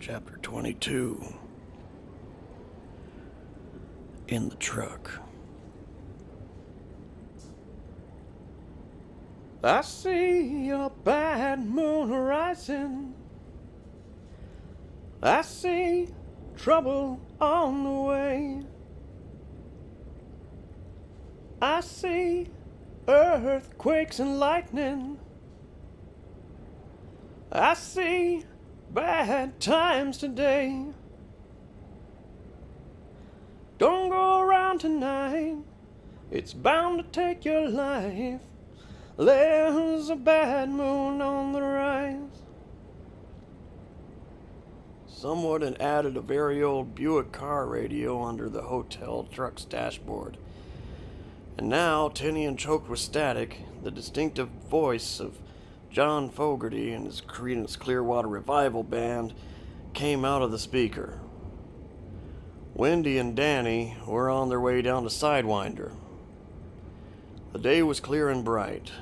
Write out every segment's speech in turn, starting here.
Chapter 22. In the truck. I see a bad moon rising. I see trouble on the way. I see earthquakes and lightning. I see bad times today. Don't go around tonight, it's bound to take your life. There's a bad moon on the rise. Someone had added a very old Buick car radio under the hotel truck's dashboard. And now, tinny and choked with static, the distinctive voice of John Fogerty and his Creedence Clearwater Revival Band came out of the speaker. Wendy and Danny were on their way down to Sidewinder. The day was clear and bright.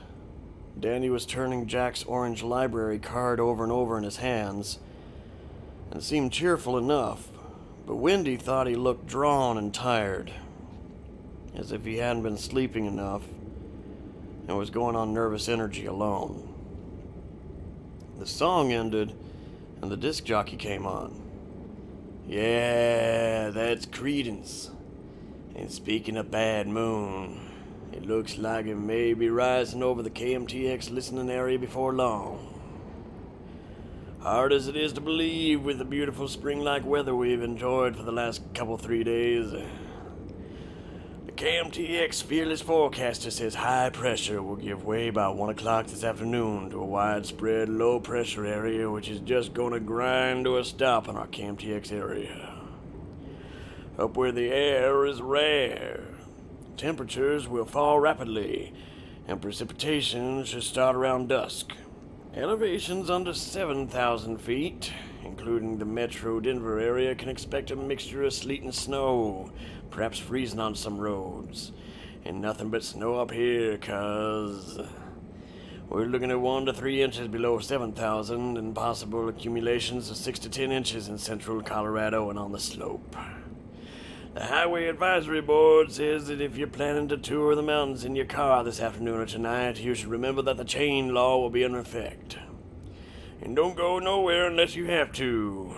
Danny was turning Jack's orange library card over and over in his hands, and seemed cheerful enough, but Wendy thought he looked drawn and tired, as if he hadn't been sleeping enough and was going on nervous energy alone. The song ended, and the disc jockey came on. "Yeah, that's Creedence. And speaking of bad moon, it looks like it may be rising over the KMTX listening area before long. Hard as it is to believe with the beautiful spring-like weather we've enjoyed for the last 3 days. The KMTX fearless forecaster says high pressure will give way by 1 o'clock this afternoon to a widespread low-pressure area which is just going to grind to a stop in our KMTX area. Up where the air is rare, temperatures will fall rapidly, and precipitation should start around dusk. Elevations under 7,000 feet, including the metro Denver area, can expect a mixture of sleet and snow, perhaps freezing on some roads. And nothing but snow up here, cuz we're looking at 1 to 3 inches below 7,000 and possible accumulations of 6 to 10 inches in central Colorado and on the slope. The Highway Advisory Board says that if you're planning to tour the mountains in your car this afternoon or tonight, you should remember that the chain law will be in effect. And don't go nowhere unless you have to.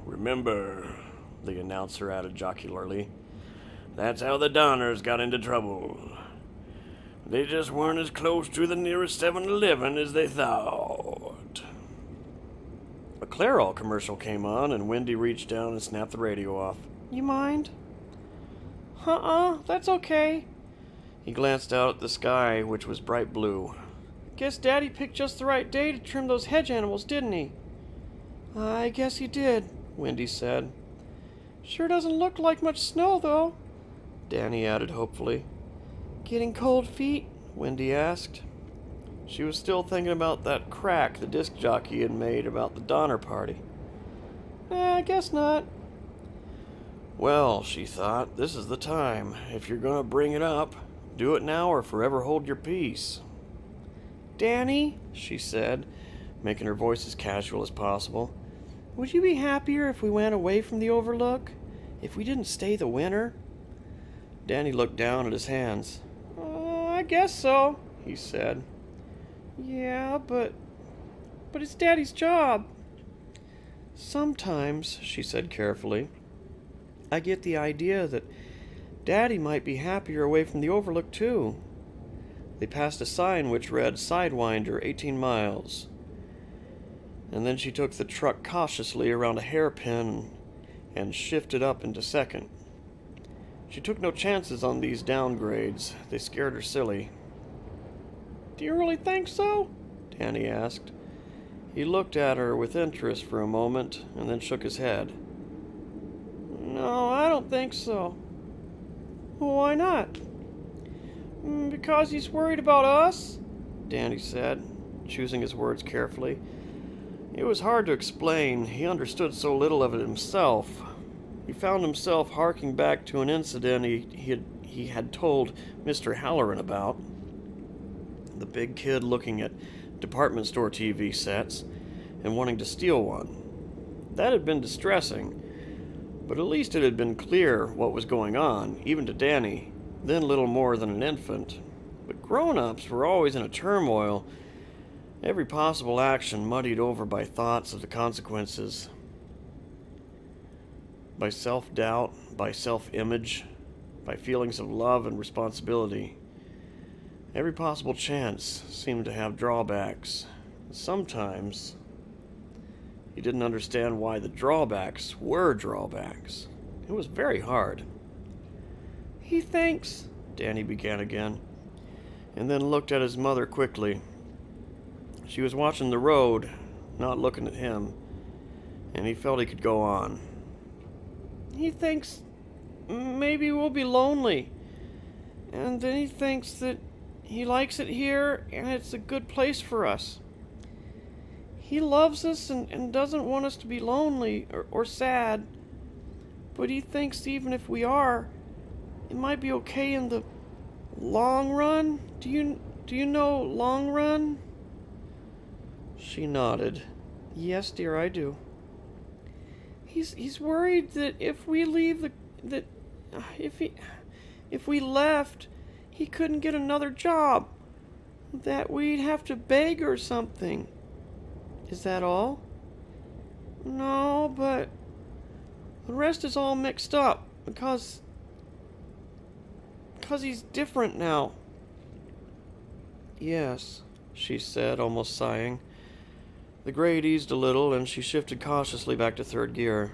Remember," the announcer added jocularly, "that's how the Donners got into trouble. They just weren't as close to the nearest 7-Eleven as they thought." A Clairol commercial came on, and Wendy reached down and snapped the radio off. You mind? That's okay. He glanced out at the sky, which was bright blue. Guess Daddy picked just the right day to trim those hedge animals, didn't he? I guess he did, Wendy said. Sure doesn't look like much snow, though, Danny added hopefully. Getting cold feet? Wendy asked. She was still thinking about that crack the disc jockey had made about the Donner Party. I guess not. Well, she thought, this is the time. If you're going to bring it up, do it now or forever hold your peace. Danny, she said, making her voice as casual as possible, would you be happier if we went away from the Overlook? If we didn't stay the winter? Danny looked down at his hands. I guess so, he said. Yeah, but it's Daddy's job. Sometimes, she said carefully, I get the idea that Daddy might be happier away from the Overlook, too. They passed a sign which read, Sidewinder, 18 miles. And then she took the truck cautiously around a hairpin and shifted up into second. She took no chances on these downgrades. They scared her silly. Do you really think so? Danny asked. He looked at her with interest for a moment and then shook his head. No, I don't think so. Why not? Because he's worried about us? Danny said, choosing his words carefully. It was hard to explain. He understood so little of it himself. He found himself harking back to an incident he had told Mr. Halloran about. The big kid looking at department store TV sets and wanting to steal one. That had been distressing, but at least it had been clear what was going on, even to Danny, then little more than an infant. But grown-ups were always in a turmoil, every possible action muddied over by thoughts of the consequences, by self-doubt, by self-image, by feelings of love and responsibility. Every possible chance seemed to have drawbacks. Sometimes he didn't understand why the drawbacks were drawbacks. It was very hard. "He thinks," Danny began again, and then looked at his mother quickly. She was watching the road, not looking at him, and he felt he could go on. "He thinks maybe we'll be lonely, and then he thinks that he likes it here and it's a good place for us. He loves us and doesn't want us to be lonely or sad, but he thinks even if we are, it might be okay in the long run. Do you know long run?" She nodded. "Yes, dear, I do." He's worried that if we leave if we left, he couldn't get another job, that we'd have to beg or something." "Is that all?" "No, but the rest is all mixed up because he's different now." "Yes," she said, almost sighing. The grade eased a little, and she shifted cautiously back to third gear.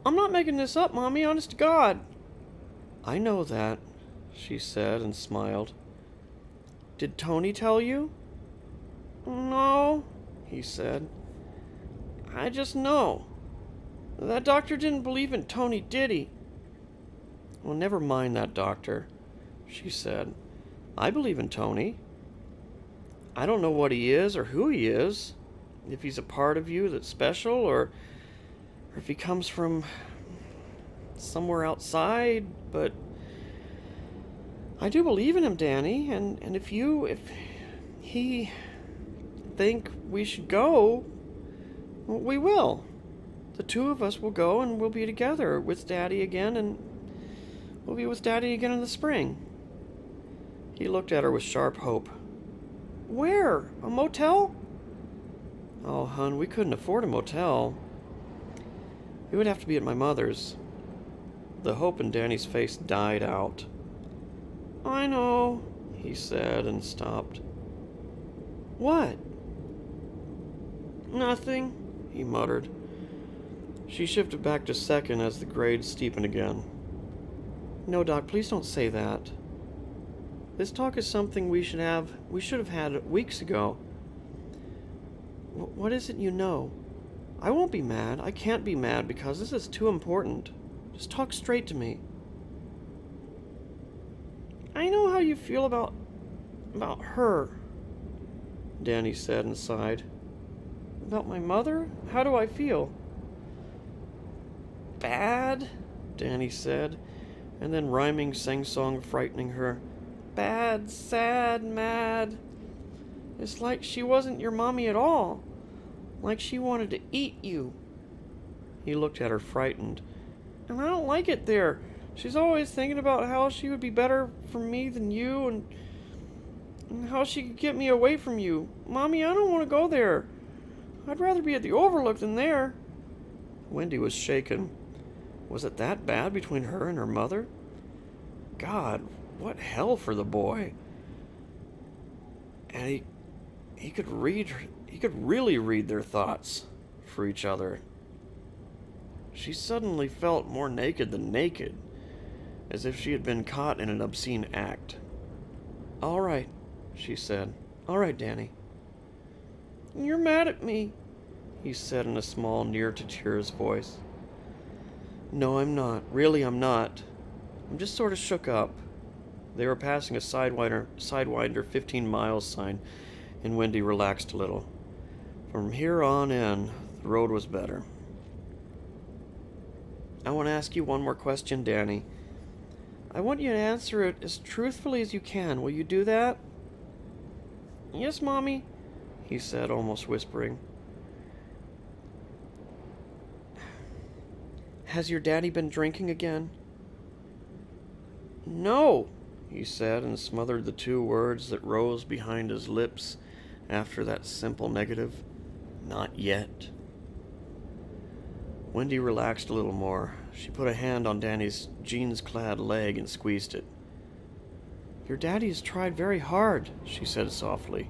"I'm not making this up, Mommy, honest to God." "I know that," she said, and smiled. "Did Tony tell you?" "No," he said. "I just know. That doctor didn't believe in Tony, did he?" "Well, never mind that doctor," she said. "I believe in Tony. I don't know what he is or who he is, if he's a part of you that's special, or if he comes from somewhere outside, but I do believe in him, Danny, and if he think we should go, we will. The two of us will go and we'll be together with Daddy again, and we'll be with Daddy again in the spring." He looked at her with sharp hope. "Where? A motel?" "Oh, hon, we couldn't afford a motel. It would have to be at my mother's." The hope in Danny's face died out. "I know," he said, and stopped. "What?" "Nothing," he muttered. She shifted back to second as the grade steepened again. "No, Doc, please don't say that. This talk is something we should have had weeks ago. What is it you know? I won't be mad. I can't be mad because this is too important. Just talk straight to me." "I know how you feel about her," Danny said and sighed. "About my mother? How do I feel?" "Bad," Danny said, and then rhyming sing-song frightening her. "Bad, sad, mad. It's like she wasn't your mommy at all. Like she wanted to eat you." He looked at her frightened. "And I don't like it there. She's always thinking about how she would be better for me than you, and how she could get me away from you. Mommy, I don't want to go there. I'd rather be at the Overlook than there." Wendy was shaken. Was it that bad between her and her mother? God, what hell for the boy. And he could really read their thoughts for each other. She suddenly felt more naked than naked, as if she had been caught in an obscene act. "All right," she said. "All right, Danny." "You're mad at me," he said in a small, near-to-tears voice. "No, I'm not. Really, I'm not. I'm just sort of shook up." They were passing a Sidewinder 15 miles sign, and Wendy relaxed a little. From here on in, the road was better. "I want to ask you one more question, Danny. I want you to answer it as truthfully as you can. Will you do that?" "Yes, Mommy," he said, almost whispering. Has your daddy been drinking again? No, he said, and smothered the two words that rose behind his lips after that simple negative. Not yet. Wendy relaxed a little more. She put a hand on Danny's jeans-clad leg and squeezed it. Your daddy has tried very hard, she said softly.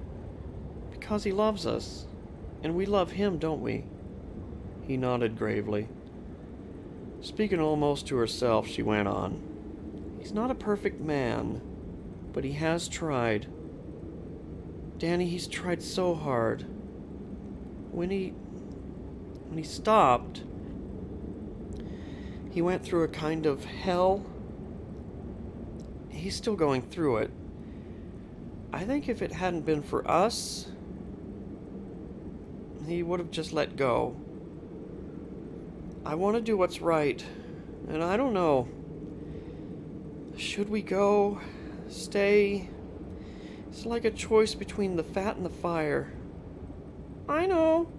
Because he loves us. And we love him, don't we? He nodded gravely. Speaking almost to herself, she went on. He's not a perfect man, but he has tried. Danny, he's tried so hard. When he stopped, he went through a kind of hell. He's still going through it. I think if it hadn't been for us, he would have just let go. I want to do what's right, and I don't know. Should we go? Stay? It's like a choice between the fat and the fire. I know.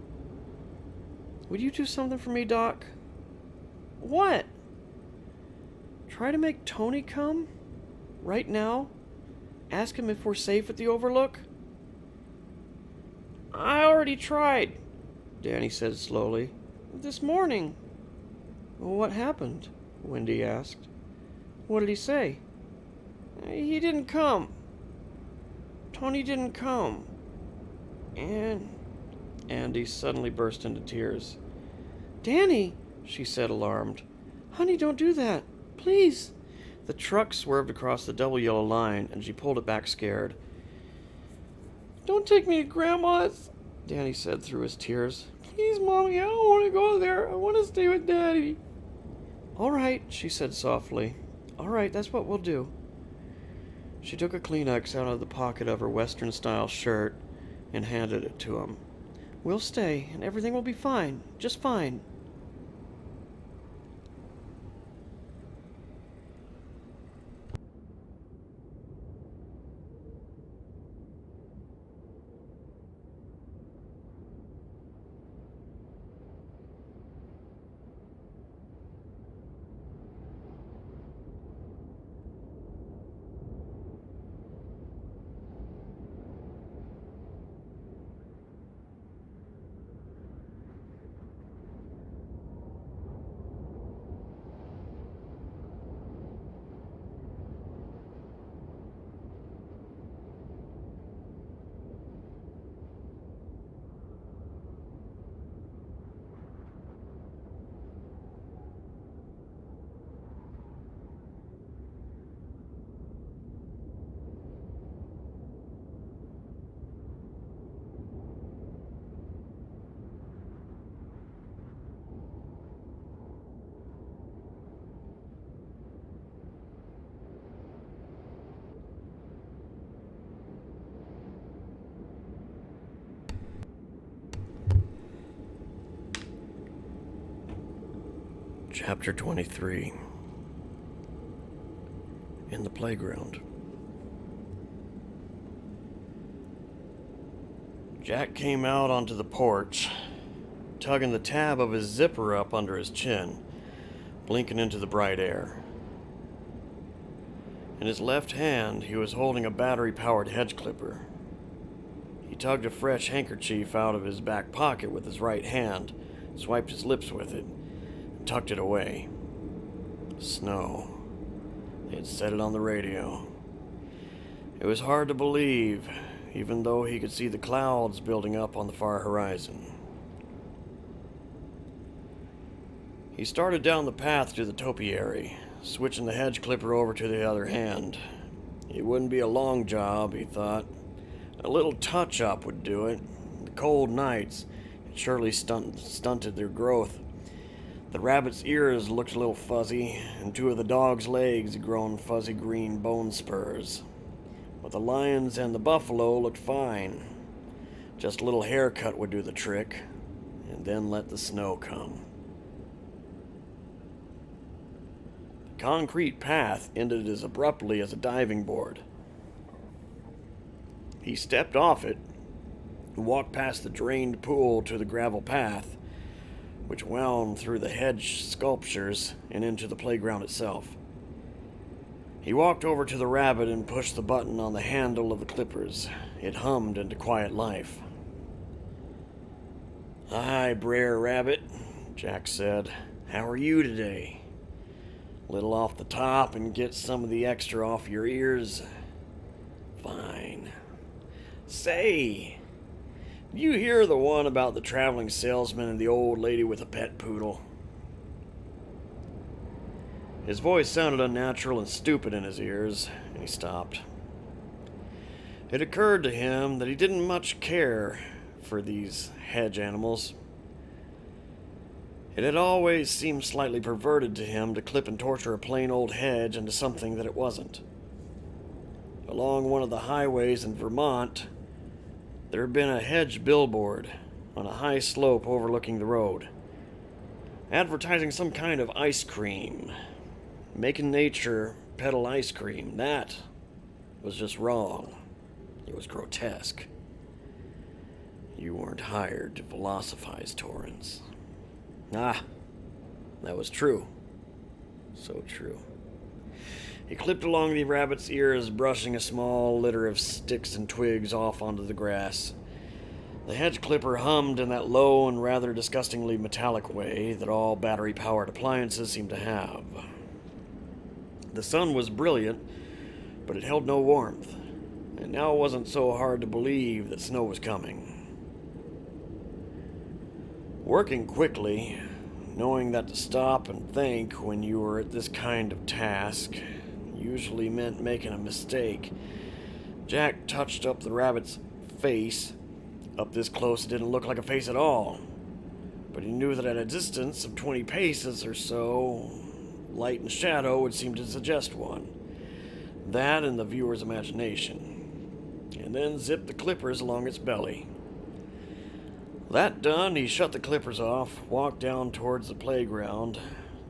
Would you do something for me, Doc? What? Try to make Tony come? Right now? Ask him if we're safe at the Overlook? I already tried, Danny said slowly. This morning. What happened? Wendy asked. What did he say? He didn't come. Tony didn't come. And Andy suddenly burst into tears. Danny, she said, alarmed. Honey, don't do that. Please. The truck swerved across the double yellow line, and she pulled it back scared. Don't take me to Grandma's, Danny said through his tears. Please, Mommy, I don't want to go there. I want to stay with Daddy. All right, she said softly. All right, that's what we'll do. She took a Kleenex out of the pocket of her Western-style shirt and handed it to him. We'll stay, and everything will be fine. Just fine. Chapter 23. In the playground. Jack came out onto the porch, tugging the tab of his zipper up under his chin, blinking into the bright air. In his left hand, he was holding a battery-powered hedge clipper. He tugged a fresh handkerchief out of his back pocket with his right hand, swiped his lips with it, tucked it away. Snow. They had said it on the radio. It was hard to believe, even though he could see the clouds building up on the far horizon. He started down the path to the topiary, switching the hedge clipper over to the other hand. It wouldn't be a long job, he thought. A little touch-up would do it. The cold nights had surely stunted their growth. The rabbit's ears looked a little fuzzy, and two of the dog's legs had grown fuzzy green bone spurs. But the lions and the buffalo looked fine. Just a little haircut would do the trick, and then let the snow come. The concrete path ended as abruptly as a diving board. He stepped off it and walked past the drained pool to the gravel path, which wound through the hedge sculptures and into the playground itself. He walked over to the rabbit and pushed the button on the handle of the clippers. It hummed into quiet life. "Hi, Brer Rabbit," Jack said. "How are you today? Little off the top and get some of the extra off your ears? Fine. Say, did you hear the one about the traveling salesman and the old lady with a pet poodle?" His voice sounded unnatural and stupid in his ears, and he stopped. It occurred to him that he didn't much care for these hedge animals. It had always seemed slightly perverted to him to clip and torture a plain old hedge into something that it wasn't. Along one of the highways in Vermont, there had been a hedge billboard on a high slope overlooking the road, advertising some kind of ice cream. Making nature peddle ice cream, that was just wrong. It was grotesque. You weren't hired to philosophize, Torrance. Ah, that was true. So true. He clipped along the rabbit's ears, brushing a small litter of sticks and twigs off onto the grass. The hedge clipper hummed in that low and rather disgustingly metallic way that all battery-powered appliances seem to have. The sun was brilliant, but it held no warmth, and now it wasn't so hard to believe that snow was coming. Working quickly, knowing that to stop and think when you were at this kind of task usually meant making a mistake, Jack touched up the rabbit's face. Up this close, it didn't look like a face at all, but he knew that at a distance of 20 paces or so, light and shadow would seem to suggest one. That and the viewer's imagination. And then zipped the clippers along its belly. That done, he shut the clippers off, walked down towards the playground,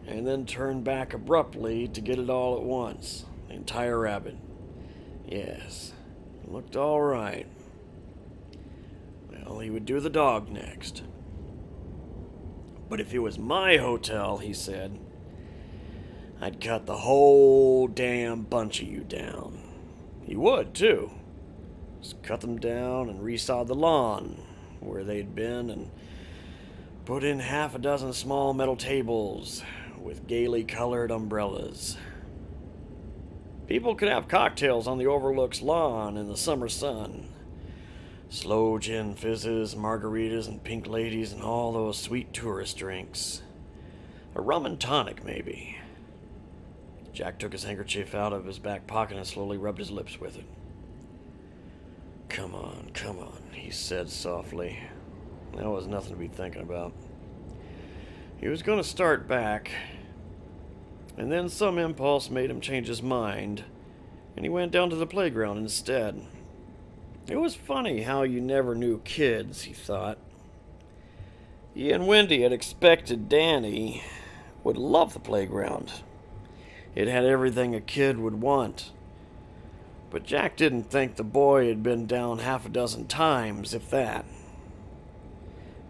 and then turned back abruptly to get it all at once. The entire rabbit. Yes, it looked all right. Well, he would do the dog next. "But if it was my hotel," he said, "I'd cut the whole damn bunch of you down." He would, too. Just cut them down and resod the lawn where they'd been and put in half a dozen small metal tables with gaily colored umbrellas. People could have cocktails on the Overlook's lawn in the summer sun. Slow gin fizzes, margaritas, and pink ladies, and all those sweet tourist drinks. A rum and tonic, maybe. Jack took his handkerchief out of his back pocket and slowly rubbed his lips with it. Come on, he said softly. That was nothing to be thinking about. He was going to start back, and then some impulse made him change his mind, and he went down to the playground instead. It was funny how you never knew kids, he thought. He and Wendy had expected Danny would love the playground. It had everything a kid would want. But Jack didn't think the boy had been down half a dozen times, if that.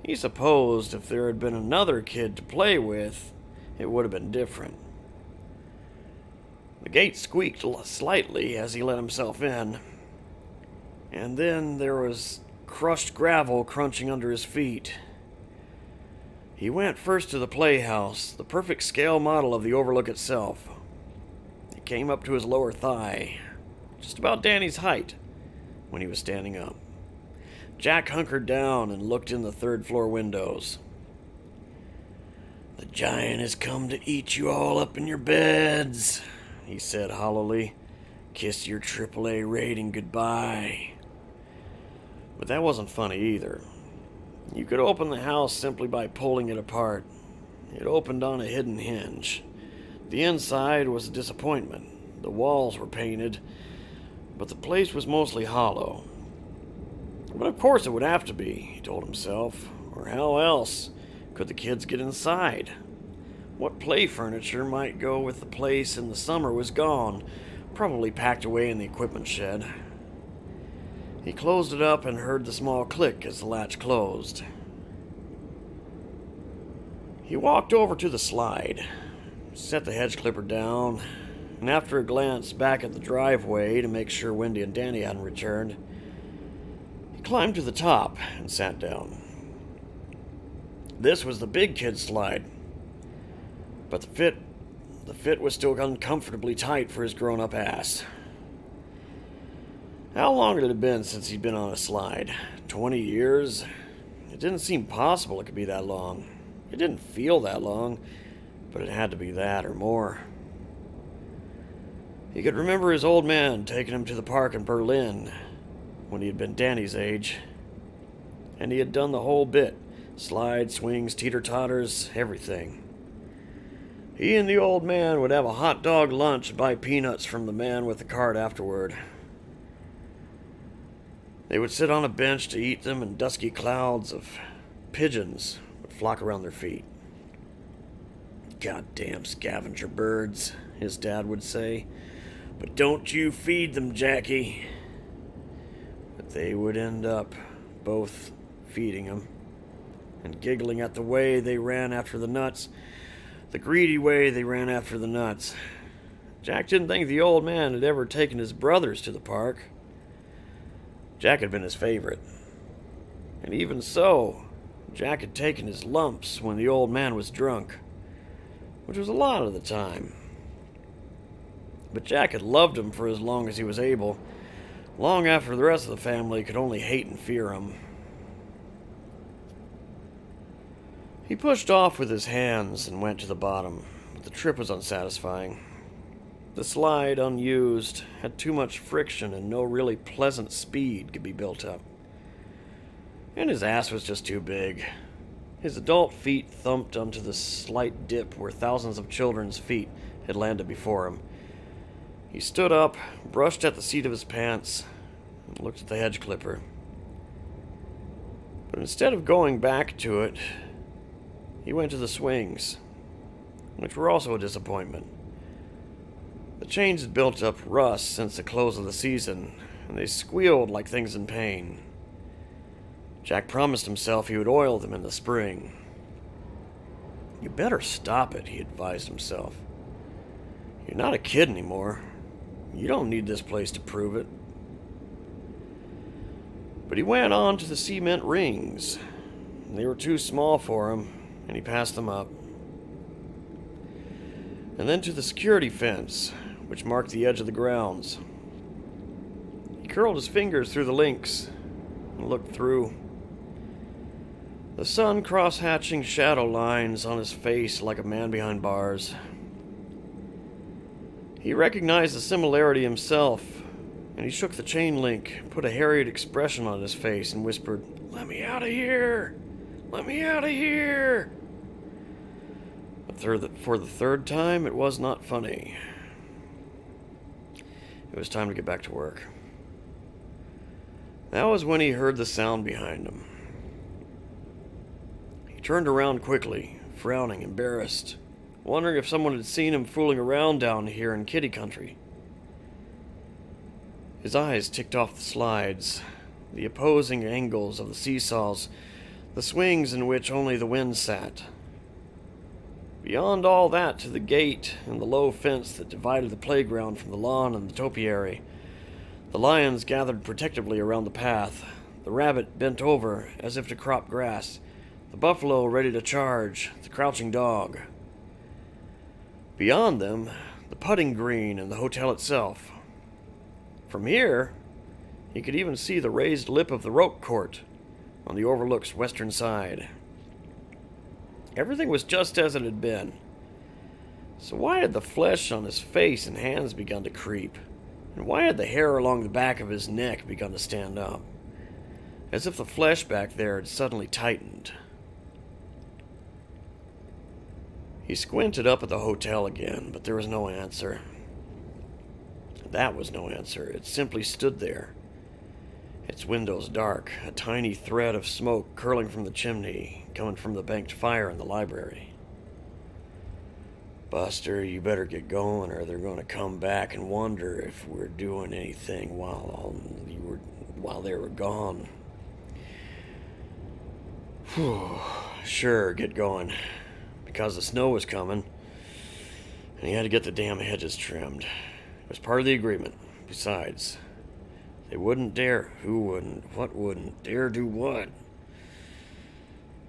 He supposed if there had been another kid to play with, it would have been different. The gate squeaked slightly as he let himself in, and then there was crushed gravel crunching under his feet. He went first to the playhouse, the perfect scale model of the Overlook itself. It came up to his lower thigh, just about Danny's height, when he was standing up. Jack hunkered down and looked in the third-floor windows. "The giant has come to eat you all up in your beds," he said hollowly. "Kiss your AAA rating goodbye." But that wasn't funny either. You could open the house simply by pulling it apart. It opened on a hidden hinge. The inside was a disappointment. The walls were painted, but the place was mostly hollow. But of course it would have to be, he told himself, or how else could the kids get inside? What play furniture might go with the place in the summer was gone, probably packed away in the equipment shed. He closed it up and heard the small click as the latch closed. He walked over to the slide, set the hedge clipper down, and after a glance back at the driveway to make sure Wendy and Danny hadn't returned, he climbed to the top and sat down. This was the big kid's slide, but the fit was still uncomfortably tight for his grown-up ass. How long had it been since he'd been on a slide? 20 years? It didn't seem possible it could be that long. It didn't feel that long, but it had to be that or more. He could remember his old man taking him to the park in Berlin when he had been Danny's age. And he had done the whole bit. Slides, swings, teeter-totters, everything. He and the old man would have a hot dog lunch and buy peanuts from the man with the cart afterward. They would sit on a bench to eat them, and dusky clouds of pigeons would flock around their feet. "Goddamn scavenger birds," his dad would say. "But don't you feed them, Jackie." But they would end up both feeding him and giggling at the way they ran after the nuts, the greedy way they ran after the nuts. Jack didn't think the old man had ever taken his brothers to the park. Jack had been his favorite. And even so, Jack had taken his lumps when the old man was drunk, which was a lot of the time. But Jack had loved him for as long as he was able, long after the rest of the family could only hate and fear him. He pushed off with his hands and went to the bottom, but the trip was unsatisfying. The slide, unused, had too much friction and no really pleasant speed could be built up. And his ass was just too big. His adult feet thumped onto the slight dip where thousands of children's feet had landed before him. He stood up, brushed at the seat of his pants, and looked at the hedge clipper. But instead of going back to it, he went to the swings, which were also a disappointment. The chains had built up rust since the close of the season, and they squealed like things in pain. Jack promised himself he would oil them in the spring. "You better stop it," he advised himself. "You're not a kid anymore. You don't need this place to prove it." But he went on to the cement rings. They were too small for him, and he passed them up. And then to the security fence, which marked the edge of the grounds. He curled his fingers through the links and looked through. The sun cross-hatching shadow lines on his face like a man behind bars. He recognized the similarity himself, and he shook the chain link, put a harried expression on his face, and whispered, "Let me out of here! Let me out of here!" But for the third time, it was not funny. It was time to get back to work. That was when he heard the sound behind him. He turned around quickly, frowning, embarrassed, wondering if someone had seen him fooling around down here in kitty country. His eyes ticked off the slides, the opposing angles of the seesaws, the swings in which only the wind sat. Beyond all that to the gate and the low fence that divided the playground from the lawn and the topiary. The lions gathered protectively around the path, the rabbit bent over as if to crop grass, the buffalo ready to charge, the crouching dog. Beyond them, the putting green and the hotel itself. From here, he could even see the raised lip of the rope court on the overlook's western side. Everything was just as it had been. So why had the flesh on his face and hands begun to creep? And why had the hair along the back of his neck begun to stand up? As if the flesh back there had suddenly tightened. He squinted up at the hotel again, but there was no answer. That was no answer. It simply stood there. Its windows dark, a tiny thread of smoke curling from the chimney, coming from the banked fire in the library. "Buster, you better get going, or they're going to come back and wonder if we're doing anything while they were gone." "Whew, sure, get going." because the snow was coming, and he had to get the damn hedges trimmed. It was part of the agreement. Besides, they wouldn't dare. Who wouldn't? What wouldn't? Dare do what?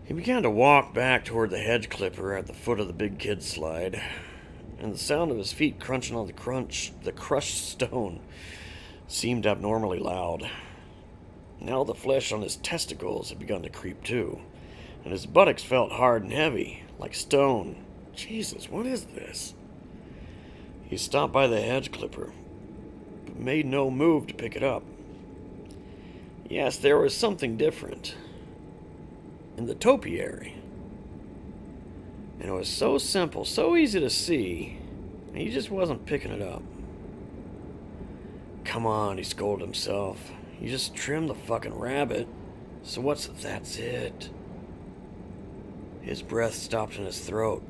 He began to walk back toward the hedge clipper at the foot of the big kid slide, and the sound of his feet crunching on the crushed stone seemed abnormally loud. Now the flesh on his testicles had begun to creep too, and his buttocks felt hard and heavy, like stone. Jesus, what is this? He stopped by the hedge clipper, but made no move to pick it up. Yes, there was something different in the topiary. And it was so simple, so easy to see, and he just wasn't picking it up. Come on, he scolded himself. You just trimmed the fucking rabbit. So that's it. His breath stopped in his throat.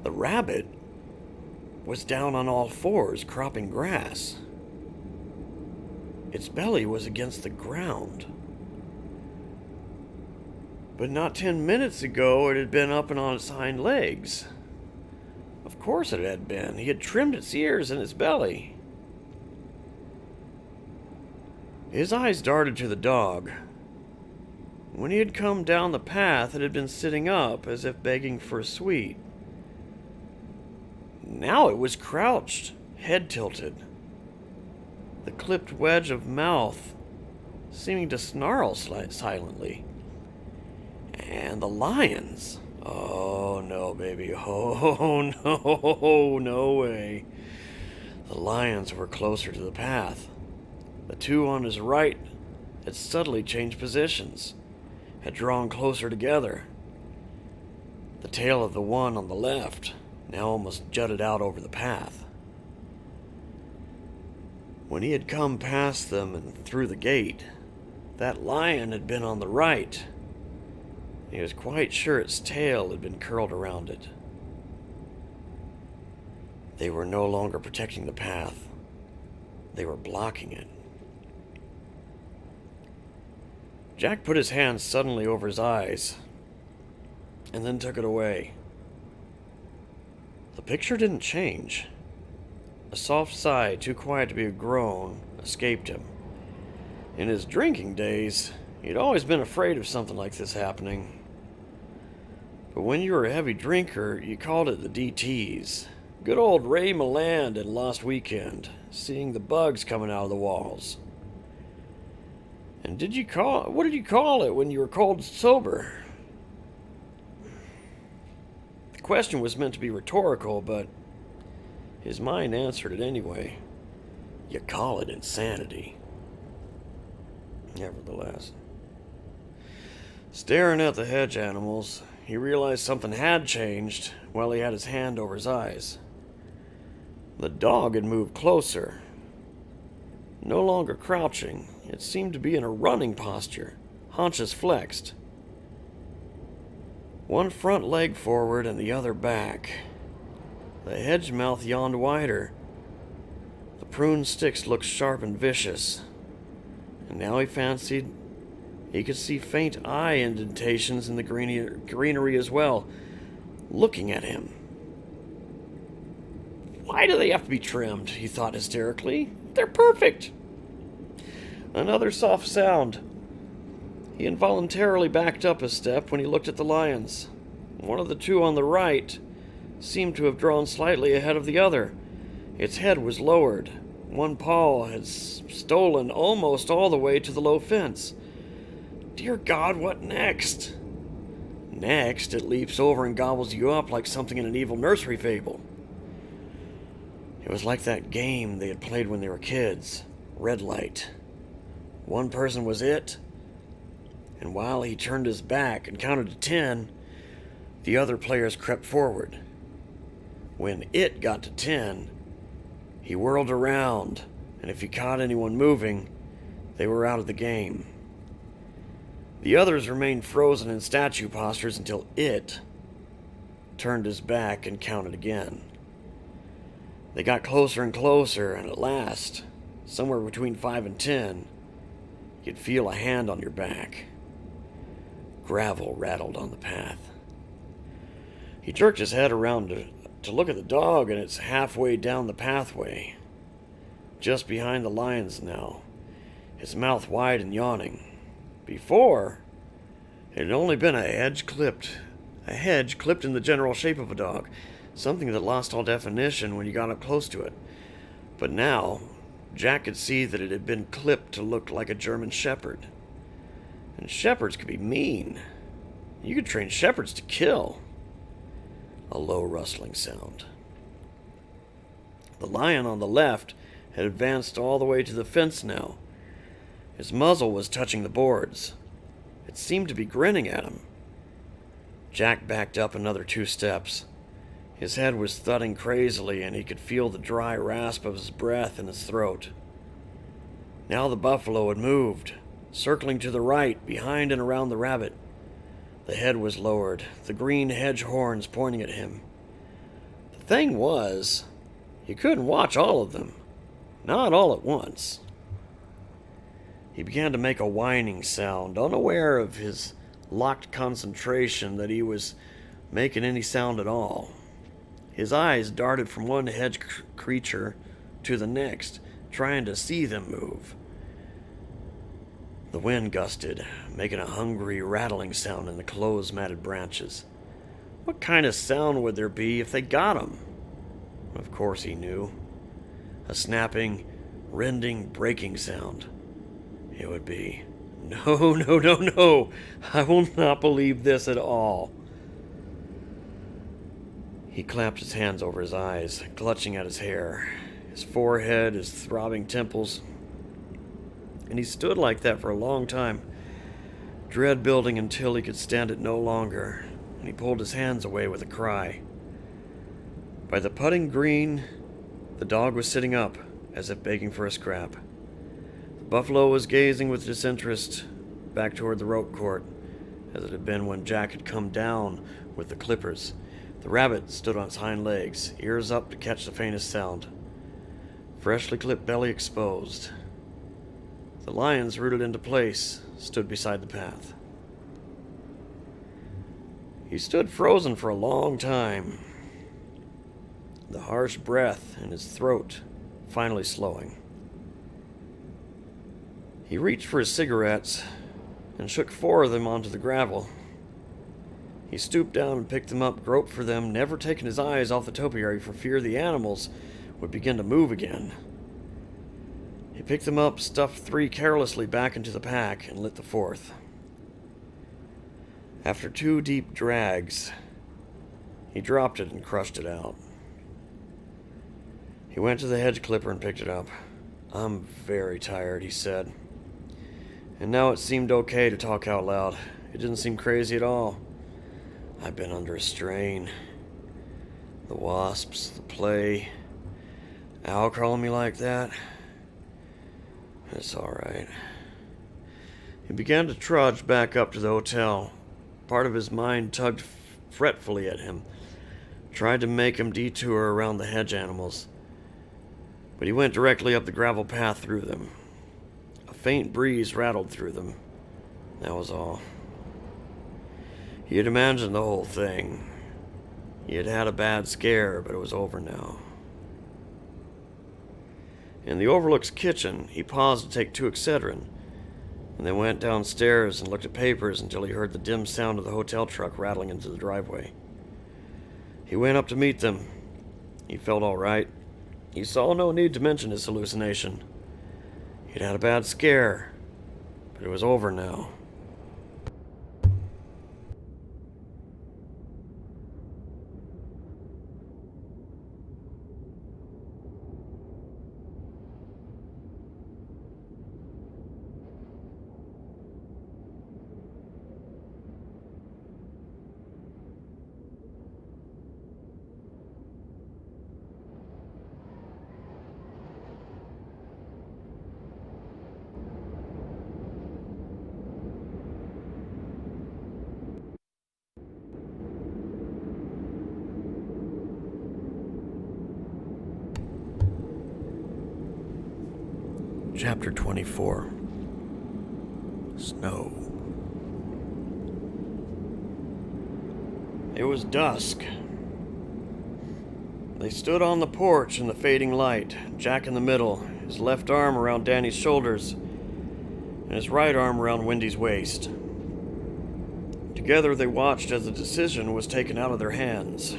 The rabbit was down on all fours, cropping grass. Its belly was against the ground. But not 10 minutes ago, it had been up and on its hind legs. Of course it had been. He had trimmed its ears and its belly. His eyes darted to the dog. When he had come down the path, it had been sitting up, as if begging for a sweet. Now it was crouched, head tilted, the clipped wedge of mouth seeming to snarl silently. And the lions. Oh no, baby. Oh no, no way. The lions were closer to the path. The two on his right had subtly changed positions, had drawn closer together. The tail of the one on the left now almost jutted out over the path. When he had come past them and through the gate, that lion had been on the right. He was quite sure its tail had been curled around it. They were no longer protecting the path. They were blocking it. Jack put his hand suddenly over his eyes, and then took it away. The picture didn't change. A soft sigh, too quiet to be a groan, escaped him. In his drinking days, he'd always been afraid of something like this happening. But when you were a heavy drinker, you called it the DTs. Good old Ray Milland in Lost Weekend, seeing the bugs coming out of the walls. And what did you call it when you were cold sober? The question was meant to be rhetorical, but his mind answered it anyway. You call it insanity. Nevertheless, staring at the hedge animals, he realized something had changed while he had his hand over his eyes. The dog had moved closer. No longer crouching, it seemed to be in a running posture, haunches flexed. One front leg forward and the other back. The hedge mouth yawned wider. The prune sticks looked sharp and vicious. And now he fancied he could see faint eye indentations in the greenery as well, looking at him. Why do they have to be trimmed? He thought hysterically. They're perfect. Another soft sound. He involuntarily backed up a step when he looked at the lions. One of the two on the right seemed to have drawn slightly ahead of the other. Its head was lowered. One paw had stolen almost all the way to the low fence. Dear God, what next? Next, it leaps over and gobbles you up like something in an evil nursery fable. It was like that game they had played when they were kids, Red Light. One person was it, and while he turned his back and counted to 10, the other players crept forward. When it got to 10, he whirled around, and if he caught anyone moving, they were out of the game. The others remained frozen in statue postures until it turned his back and counted again. They got closer and closer, and at last, somewhere between 5 and 10, you'd feel a hand on your back. Gravel rattled on the path. He jerked his head around to look at the dog, and it's halfway down the pathway, just behind the lions now, his mouth wide and yawning. Before, it had only been a hedge clipped in the general shape of a dog, something that lost all definition when you got up close to it. But now, Jack could see that it had been clipped to look like a German shepherd. And shepherds could be mean. You could train shepherds to kill. A low rustling sound. The lion on the left had advanced all the way to the fence now. His muzzle was touching the boards. It seemed to be grinning at him. Jack backed up another 2 steps. His head was thudding crazily, and he could feel the dry rasp of his breath in his throat. Now the buffalo had moved, circling to the right, behind and around the rabbit. The head was lowered, the green hedge horns pointing at him. The thing was, you couldn't watch all of them, not all at once. He began to make a whining sound, unaware of his locked concentration that he was making any sound at all. His eyes darted from one hedge creature to the next, trying to see them move. The wind gusted, making a hungry, rattling sound in the close, matted branches. What kind of sound would there be if they got him? Of course he knew. A snapping, rending, breaking sound. It would be. No, no, no, no! I will not believe this at all. He clapped his hands over his eyes, clutching at his hair, his forehead, his throbbing temples. And he stood like that for a long time, dread building until he could stand it no longer, and he pulled his hands away with a cry. By the putting green, the dog was sitting up, as if begging for a scrap. The buffalo was gazing with disinterest back toward the rope court, as it had been when Jack had come down with the clippers. The rabbit stood on its hind legs, ears up to catch the faintest sound, freshly clipped belly exposed. The lions, rooted into place, stood beside the path. He stood frozen for a long time, the harsh breath in his throat finally slowing. He reached for his cigarettes and shook 4 of them onto the gravel. He stooped down and picked them up, groped for them, never taking his eyes off the topiary for fear the animals would begin to move again. He picked them up, stuffed 3 carelessly back into the pack, and lit the 4th. After 2 deep drags, he dropped it and crushed it out. He went to the hedge clipper and picked it up. "I'm very tired," he said. And now it seemed okay to talk out loud. It didn't seem crazy at all. I've been under a strain. The wasps, the play, Al calling me like that. It's all right. He began to trudge back up to the hotel. Part of his mind tugged fretfully at him, tried to make him detour around the hedge animals. But he went directly up the gravel path through them. A faint breeze rattled through them. That was all. He had imagined the whole thing. He had had a bad scare, but it was over now. In the overlook's kitchen, he paused to take 2 Excedrin, and then went downstairs and looked at papers until he heard the dim sound of the hotel truck rattling into the driveway. He went up to meet them. He felt all right. He saw no need to mention his hallucination. He'd had a bad scare, but it was over now. Chapter 24. Snow. It was dusk. They stood on the porch in the fading light, Jack in the middle, his left arm around Danny's shoulders, and his right arm around Wendy's waist. Together they watched as the decision was taken out of their hands.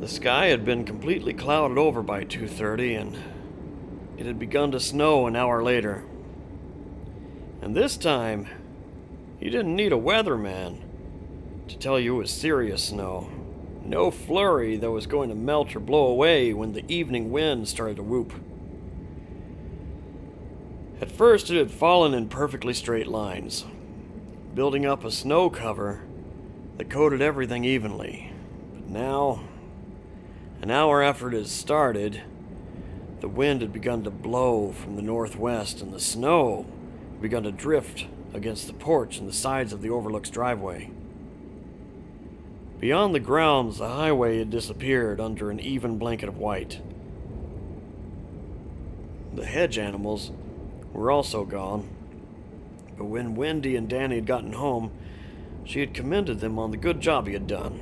The sky had been completely clouded over by 2:30, and it had begun to snow an hour later. And this time, you didn't need a weatherman to tell you it was serious snow. No flurry that was going to melt or blow away when the evening wind started to whoop. At first, it had fallen in perfectly straight lines, building up a snow cover that coated everything evenly. But now, an hour after it had started, the wind had begun to blow from the northwest, and the snow had begun to drift against the porch and the sides of the Overlook's driveway. Beyond the grounds, the highway had disappeared under an even blanket of white. The hedge animals were also gone, but when Wendy and Danny had gotten home, she had commended them on the good job he had done.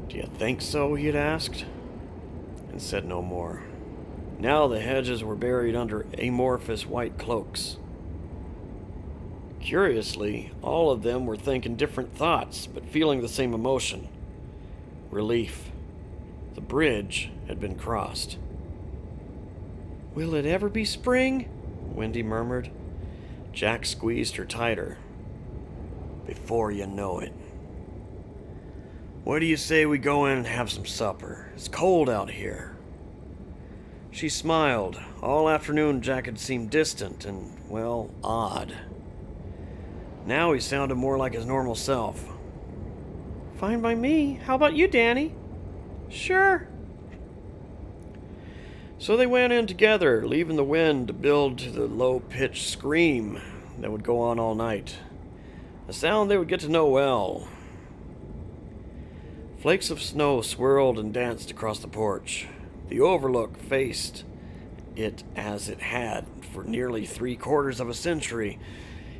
"Do you think so?" he had asked, and said no more. Now the hedges were buried under amorphous white cloaks. Curiously, all of them were thinking different thoughts, but feeling the same emotion. Relief. The bridge had been crossed. "Will it ever be spring?" Wendy murmured. Jack squeezed her tighter. "Before you know it. What do you say we go in and have some supper? It's cold out here." She smiled. All afternoon Jack had seemed distant and, well, odd. Now he sounded more like his normal self. "Fine by me. How about you, Danny?" "Sure." So they went in together, leaving the wind to build to the low-pitched scream that would go on all night. A sound they would get to know well. Flakes of snow swirled and danced across the porch. The Overlook faced it as it had for nearly 3/4 of a century,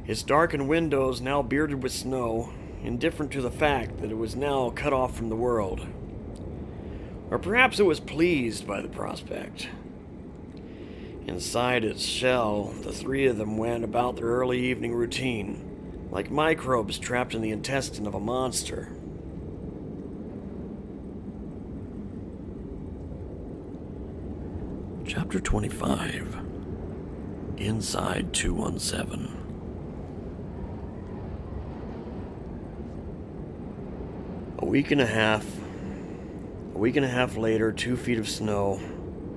its darkened windows now bearded with snow, indifferent to the fact that it was now cut off from the world. Or perhaps it was pleased by the prospect. Inside its shell, the three of them went about their early evening routine, like microbes trapped in the intestine of a monster. Chapter 25. Inside 217. A week and a half later, 2 feet of snow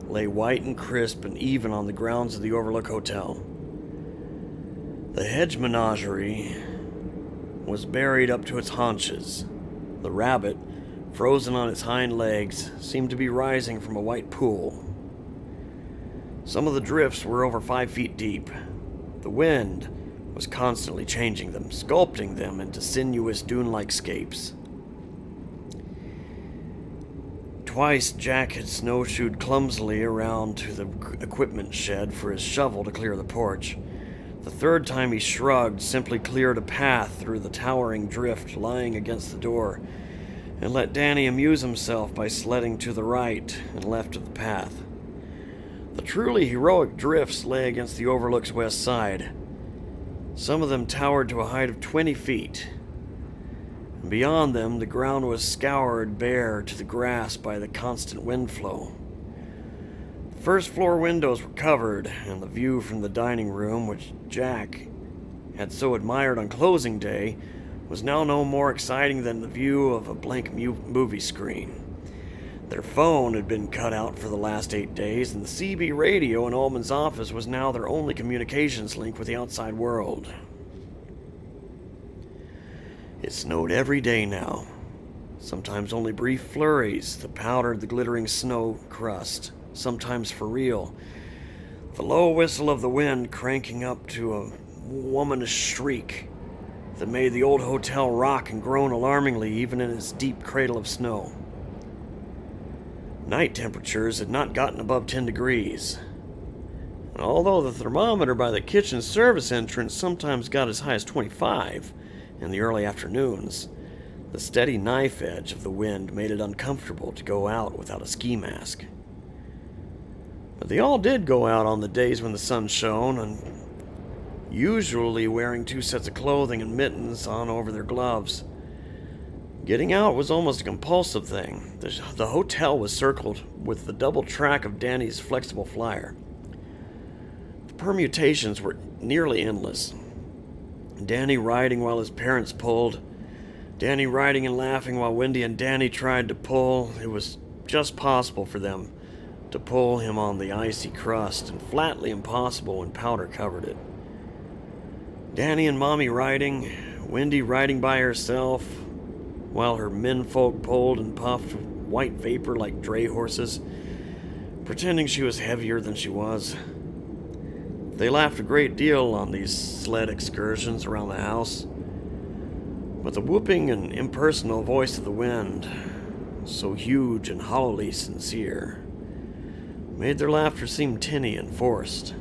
lay white and crisp and even on the grounds of the Overlook Hotel. The hedge menagerie was buried up to its haunches. The rabbit, frozen on its hind legs, seemed to be rising from a white pool. Some of the drifts were over 5 feet deep. The wind was constantly changing them, sculpting them into sinuous dune-like scapes. Twice Jack had snowshoed clumsily around to the equipment shed for his shovel to clear the porch. The third time he shrugged, simply cleared a path through the towering drift lying against the door, and let Danny amuse himself by sledding to the right and left of the path. The truly heroic drifts lay against the Overlook's west side. Some of them towered to a height of 20 feet. Beyond them, the ground was scoured bare to the grass by the constant wind flow. The first floor windows were covered, and the view from the dining room, which Jack had so admired on closing day, was now no more exciting than the view of a blank movie screen. Their phone had been cut out for the last 8 days, and the CB radio in Ullman's office was now their only communications link with the outside world. It snowed every day now, sometimes only brief flurries that powdered the glittering snow crust, sometimes for real, the low whistle of the wind cranking up to a womanish shriek that made the old hotel rock and groan alarmingly even in its deep cradle of snow. Night temperatures had not gotten above 10 degrees, and although the thermometer by the kitchen service entrance sometimes got as high as 25, in the early afternoons, the steady knife edge of the wind made it uncomfortable to go out without a ski mask. But they all did go out on the days when the sun shone, and usually wearing 2 sets of clothing and mittens on over their gloves. Getting out was almost a compulsive thing. The hotel was circled with the double track of Danny's flexible flyer. The permutations were nearly endless. Danny riding while his parents pulled. Danny riding and laughing while Wendy and Danny tried to pull. It was just possible for them to pull him on the icy crust, and flatly impossible when powder covered it. Danny and Mommy riding, Wendy riding by herself, while her menfolk pulled and puffed white vapor like dray horses, pretending she was heavier than she was. They laughed a great deal on these sled excursions around the house, but the whooping and impersonal voice of the wind, so huge and hollowly sincere, made their laughter seem tinny and forced.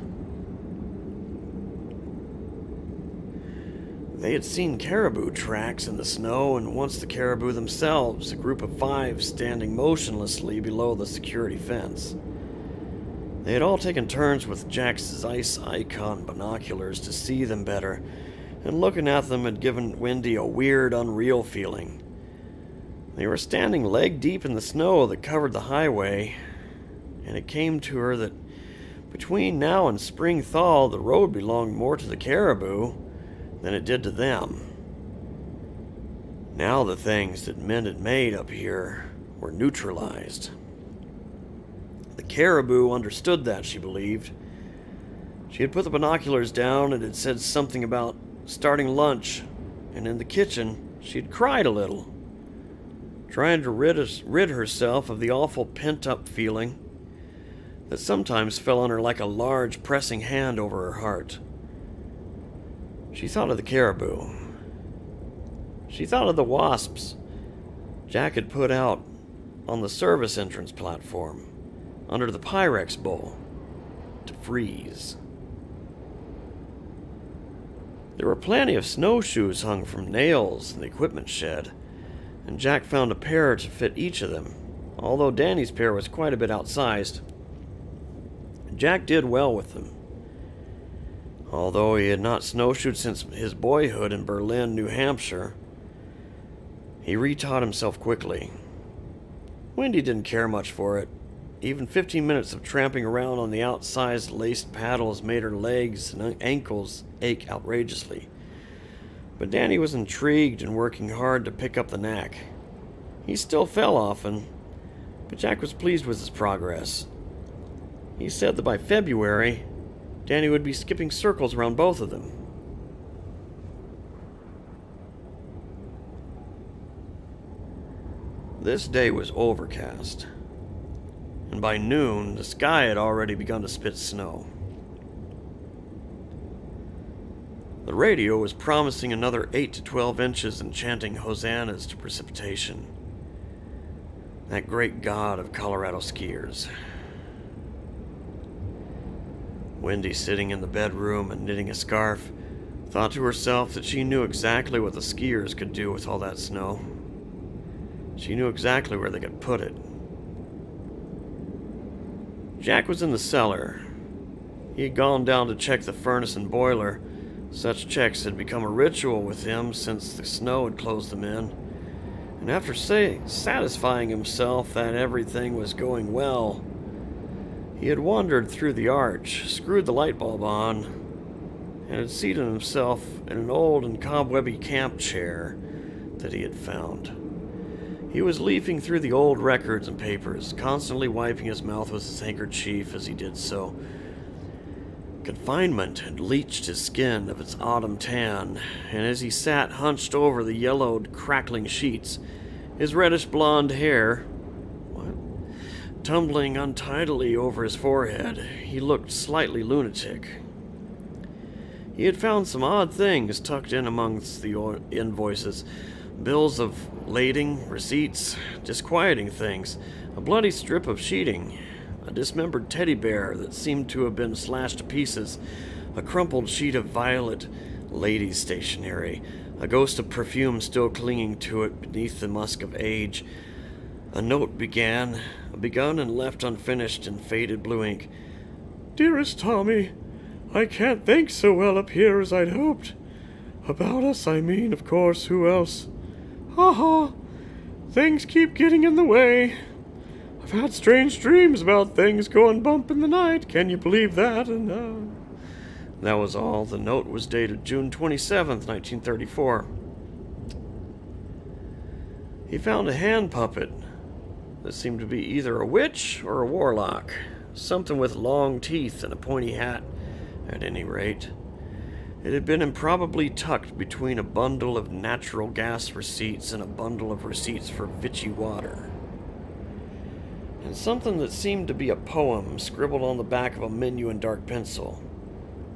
They had seen caribou tracks in the snow, and once the caribou themselves, a group of 5 standing motionlessly below the security fence. They had all taken turns with Jack's Zeiss Icon binoculars to see them better, and looking at them had given Wendy a weird, unreal feeling. They were standing leg deep in the snow that covered the highway, and it came to her that between now and spring thaw, the road belonged more to the caribou than it did to them. Now the things that men had made up here were neutralized. The caribou understood that, she believed. She had put the binoculars down and had said something about starting lunch, and in the kitchen she had cried a little, trying to rid herself of the awful pent-up feeling that sometimes fell on her like a large pressing hand over her heart. She thought of the caribou. She thought of the wasps Jack had put out on the service entrance platform under the Pyrex bowl to freeze. There were plenty of snowshoes hung from nails in the equipment shed, and Jack found a pair to fit each of them, although Danny's pair was quite a bit outsized. Jack did well with them. Although he had not snowshoed since his boyhood in Berlin, New Hampshire, he retaught himself quickly. Wendy didn't care much for it. Even 15 minutes of tramping around on the outsized laced paddles made her legs and ankles ache outrageously. But Danny was intrigued and working hard to pick up the knack. He still fell often, but Jack was pleased with his progress. He said that by February, Danny would be skipping circles around both of them. This day was overcast, and by noon the sky had already begun to spit snow. The radio was promising another 8 to 12 inches and chanting hosannas to precipitation, that great god of Colorado skiers. Wendy, sitting in the bedroom and knitting a scarf, thought to herself that she knew exactly what the skiers could do with all that snow. She knew exactly where they could put it. Jack was in the cellar. He had gone down to check the furnace and boiler. Such checks had become a ritual with him since the snow had closed them in. And after satisfying himself that everything was going well, he had wandered through the arch, screwed the light bulb on, and had seated himself in an old and cobwebby camp chair that he had found. He was leafing through the old records and papers, constantly wiping his mouth with his handkerchief as he did so. Confinement had bleached his skin of its autumn tan, and as he sat hunched over the yellowed, crackling sheets, his reddish blonde hair tumbling untidily over his forehead, he looked slightly lunatic. He had found some odd things tucked in amongst the invoices, bills of lading, receipts, disquieting things, a bloody strip of sheeting, a dismembered teddy bear that seemed to have been slashed to pieces, a crumpled sheet of violet Ladies' stationery, a ghost of perfume still clinging to it beneath the musk of age. A note begun and left unfinished in faded blue ink. "Dearest Tommy, I can't think so well up here as I'd hoped. About us, I mean, of course, who else? Ha ha! Things keep getting in the way. I've had strange dreams about things going bump in the night. Can you believe that? And That was all. The note was dated June 27th, 1934. He found a hand puppet that seemed to be either a witch or a warlock. Something with long teeth and a pointy hat, at any rate. It had been improbably tucked between a bundle of natural gas receipts and a bundle of receipts for Vichy water. And something that seemed to be a poem scribbled on the back of a menu in dark pencil.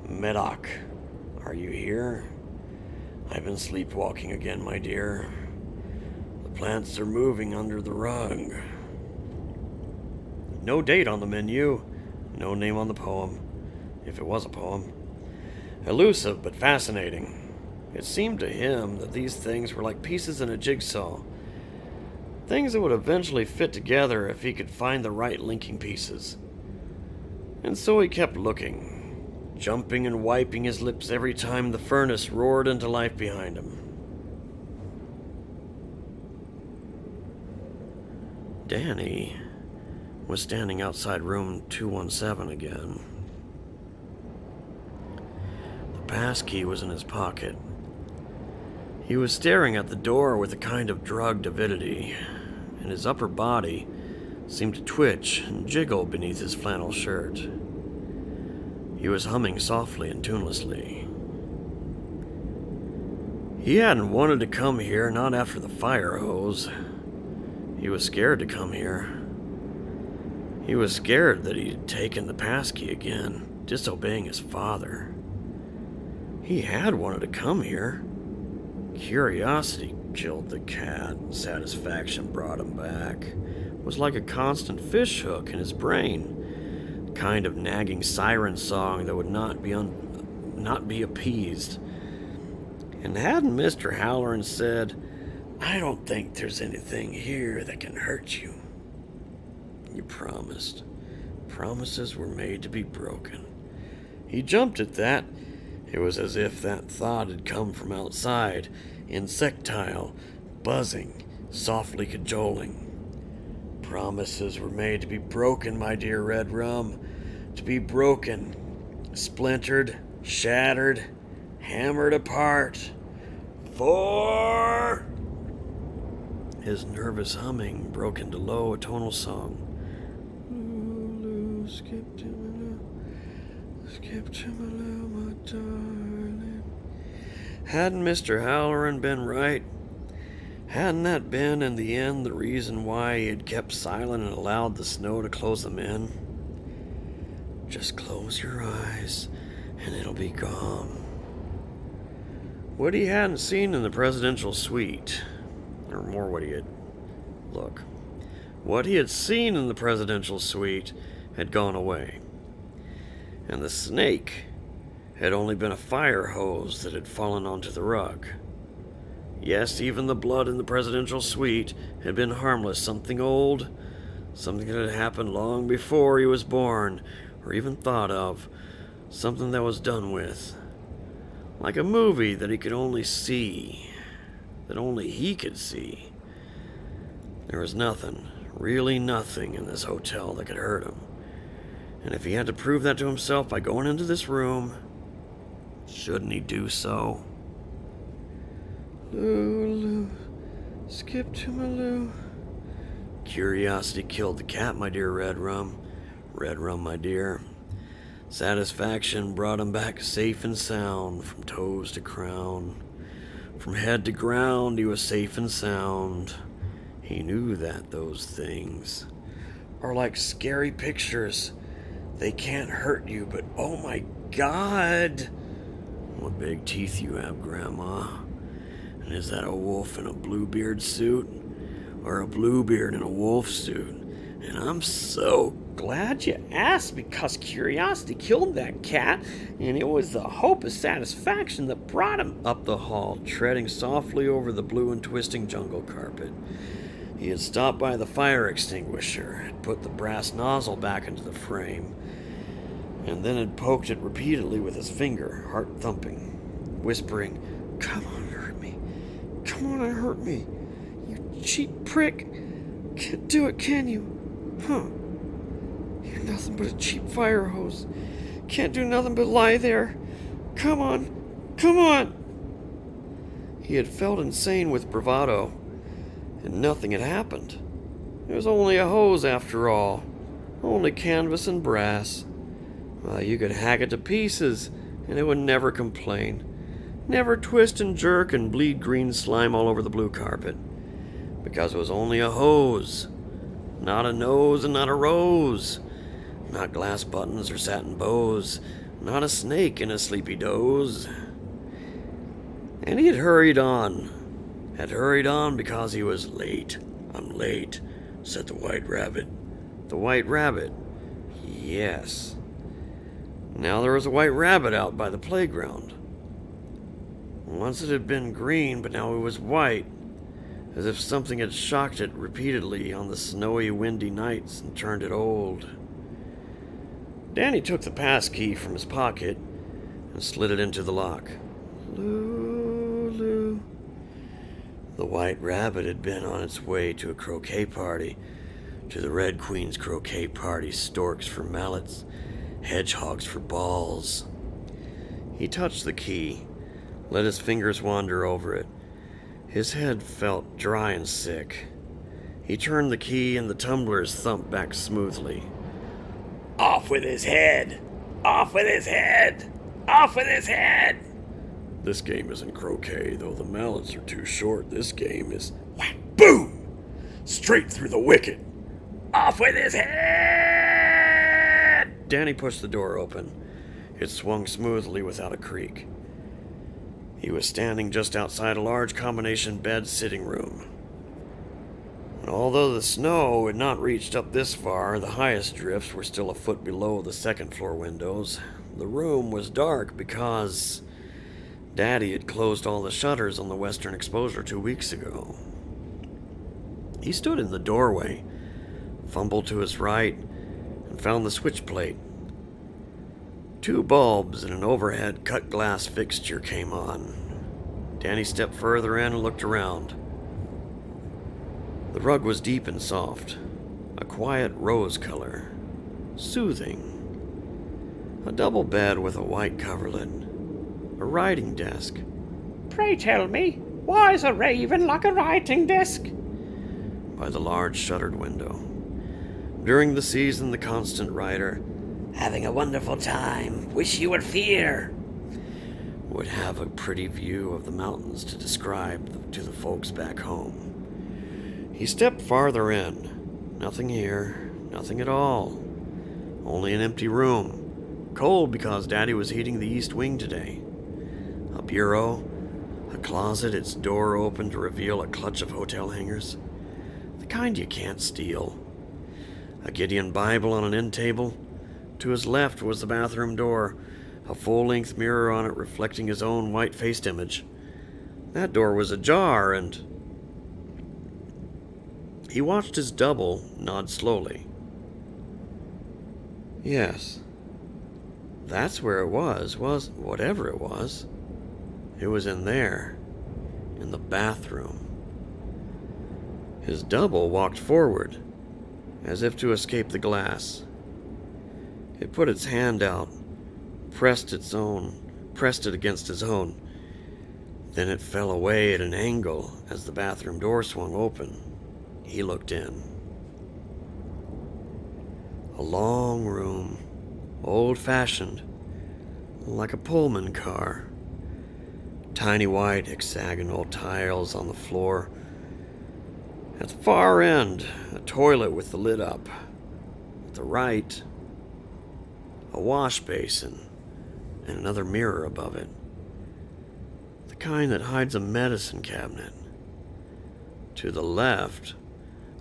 "Medoc, are you here? I've been sleepwalking again, my dear. The plants are moving under the rug." No date on the menu, no name on the poem, if it was a poem. Elusive but fascinating. It seemed to him that these things were like pieces in a jigsaw. Things that would eventually fit together if he could find the right linking pieces. And so he kept looking, jumping and wiping his lips every time the furnace roared into life behind him. Danny was standing outside room 217 again. The passkey was in his pocket. He was staring at the door with a kind of drugged avidity, and his upper body seemed to twitch and jiggle beneath his flannel shirt. He was humming softly and tunelessly. He hadn't wanted to come here, not after the fire hose. He was scared to come here. He was scared that he had taken the passkey again, disobeying his father. He had wanted to come here. Curiosity killed the cat, and satisfaction brought him back. It was like a constant fish hook in his brain, a kind of nagging siren song that would not be appeased. And hadn't Mr. Halloran said, "I don't think there's anything here that can hurt you"? You promised. Promises were made to be broken. He jumped at that. It was as if that thought had come from outside, insectile, buzzing, softly cajoling. Promises were made to be broken, my dear Red Rum. To be broken, splintered, shattered, hammered apart. For... His nervous humming broke into low, atonal song. Lulu, skip to my love, my darling. Hadn't Mr. Halloran been right? Hadn't that been, in the end, the reason why he had kept silent and allowed the snow to close them in? Just close your eyes, and it'll be gone. What he hadn't seen in the presidential suite, or more what he had... Look, what he had seen in the presidential suite had gone away. And the snake had only been a fire hose that had fallen onto the rug. Yes, even the blood in the presidential suite had been harmless, something old, something that had happened long before he was born, or even thought of, something that was done with. Like a movie that he could only see, that only he could see. There was nothing, really nothing in this hotel that could hurt him. And if he had to prove that to himself by going into this room, shouldn't he do so? Lulu, skip to my Lou. Curiosity killed the cat, my dear Red Rum. Red Rum, my dear. Satisfaction brought him back safe and sound, from toes to crown. From head to ground, he was safe and sound. He knew that those things are like scary pictures. They can't hurt you, but oh my God! What big teeth you have, Grandma. And is that a wolf in a Bluebeard suit? Or a Bluebeard in a wolf suit? And I'm so glad you asked, because curiosity killed that cat, and it was the hope of satisfaction that brought him up the hall, treading softly over the blue and twisting jungle carpet. He had stopped by the fire extinguisher, had put the brass nozzle back into the frame, and then had poked it repeatedly with his finger, heart thumping, whispering, "Come on, hurt me. Come on and hurt me. You cheap prick. Can't do it, can you? Huh? You're nothing but a cheap fire hose. Can't do nothing but lie there. Come on. Come on." He had felt insane with bravado, and nothing had happened. It was only a hose after all. Only canvas and brass. Well, you could hack it to pieces, and it would never complain. Never twist and jerk and bleed green slime all over the blue carpet. Because it was only a hose. Not a nose and not a rose. Not glass buttons or satin bows. Not a snake in a sleepy doze. And he had hurried on. Had hurried on because he was late. "I'm late," said the White Rabbit. The White Rabbit? Yes. Now there was a white rabbit out by the playground. Once it had been green, but now it was white, as if something had shocked it repeatedly on the snowy, windy nights and turned it old. Danny took the pass key from his pocket and slid it into the lock. Lulu. The White Rabbit had been on its way to a croquet party, to the Red Queen's croquet party, storks for mallets, hedgehogs for balls. He touched the key, let his fingers wander over it. His head felt dry and sick. He turned the key and the tumblers thumped back smoothly. "Off with his head! Off with his head! Off with his head!" This game isn't croquet, though the mallets are too short. This game is whack, boom! Straight through the wicket. "Off with his head!" Danny pushed the door open. It swung smoothly without a creak. He was standing just outside a large combination bed sitting room. And although the snow had not reached up this far, the highest drifts were still a foot below the second floor windows. The room was dark because Daddy had closed all the shutters on the western exposure 2 weeks ago. He stood in the doorway, fumbled to his right, and found the switch plate. 2 bulbs and an overhead cut glass fixture came on. Danny stepped further in and looked around. The rug was deep and soft, a quiet rose color, soothing. A double bed with a white coverlet, a writing desk. "Pray tell me, why is a raven like a writing desk?" By the large shuttered window. During the season, the constant writer, "Having a wonderful time, wish you were here," would have a pretty view of the mountains to describe to the folks back home. He stepped farther in. Nothing here, nothing at all. Only an empty room. Cold because Daddy was heating the east wing today. A bureau, a closet, its door open to reveal a clutch of hotel hangers. The kind you can't steal. A Gideon Bible on an end table. To his left was the bathroom door, a full-length mirror on it reflecting his own white-faced image. That door was ajar, and he watched his double nod slowly. Yes, that's where it was whatever it was. It was in there, in the bathroom. His double walked forward, as if to escape the glass. It put its hand out, pressed it against his own. Then it fell away at an angle as the bathroom door swung open. He looked in. A long room, old-fashioned, like a Pullman car. Tiny white hexagonal tiles on the floor. At the far end, a toilet with the lid up. At the right, a wash basin and another mirror above it. The kind that hides a medicine cabinet. To the left,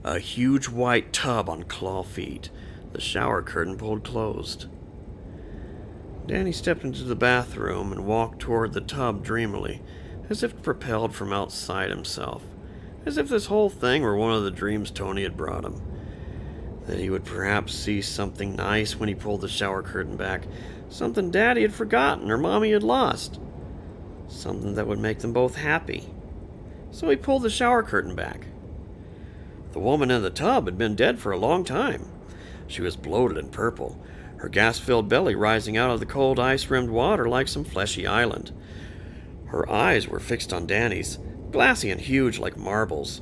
a huge white tub on claw feet, the shower curtain pulled closed. Danny stepped into the bathroom and walked toward the tub dreamily, as if propelled from outside himself, as if this whole thing were one of the dreams Tony had brought him. That he would perhaps see something nice when he pulled the shower curtain back, something Daddy had forgotten or Mommy had lost, something that would make them both happy. So he pulled the shower curtain back. The woman in the tub had been dead for a long time. She was bloated and purple, her gas-filled belly rising out of the cold ice-rimmed water like some fleshy island. Her eyes were fixed on Danny's, glassy and huge like marbles.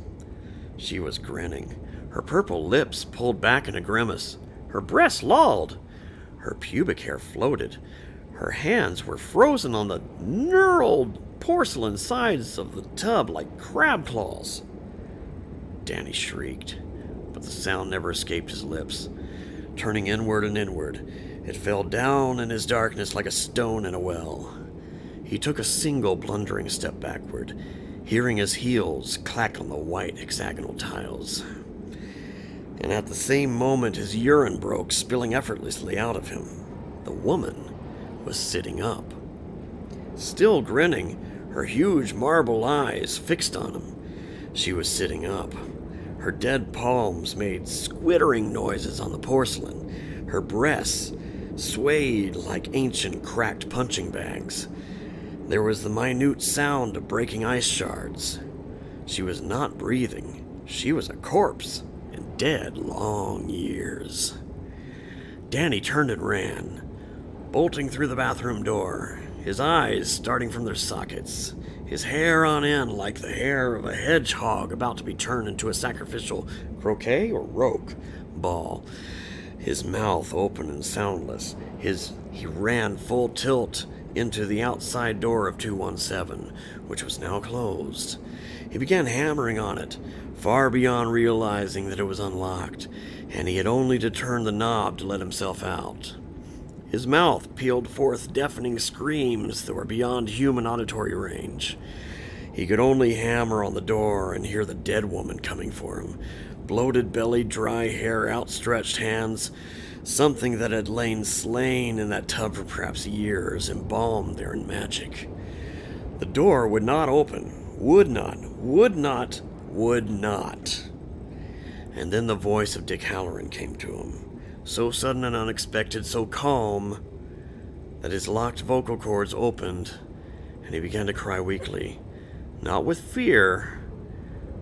She was grinning, her purple lips pulled back in a grimace, her breasts lolled, her pubic hair floated, her hands were frozen on the knurled porcelain sides of the tub like crab claws. Danny shrieked, but the sound never escaped his lips. Turning inward and inward, it fell down in his darkness like a stone in a well. He took a single blundering step backward, hearing his heels clack on the white hexagonal tiles. And at the same moment his urine broke, spilling effortlessly out of him. The woman was sitting up. Still grinning, her huge marble eyes fixed on him. She was sitting up. Her dead palms made squittering noises on the porcelain. Her breasts swayed like ancient cracked punching bags. There was the minute sound of breaking ice shards. She was not breathing. She was a corpse, and dead long years. Danny turned and ran, bolting through the bathroom door, his eyes starting from their sockets, his hair on end like the hair of a hedgehog about to be turned into a sacrificial croquet or roque ball. His mouth open and soundless. He ran full tilt into the outside door of 217, which was now closed. He began hammering on it, far beyond realizing that it was unlocked, and he had only to turn the knob to let himself out. His mouth pealed forth deafening screams that were beyond human auditory range. He could only hammer on the door and hear the dead woman coming for him. Bloated belly, dry hair, outstretched hands. Something that had lain slain in that tub for perhaps years, embalmed there in magic. The door would not open. Would not. And then the voice of Dick Halloran came to him. So sudden and unexpected, so calm, that his locked vocal cords opened, and he began to cry weakly, not with fear,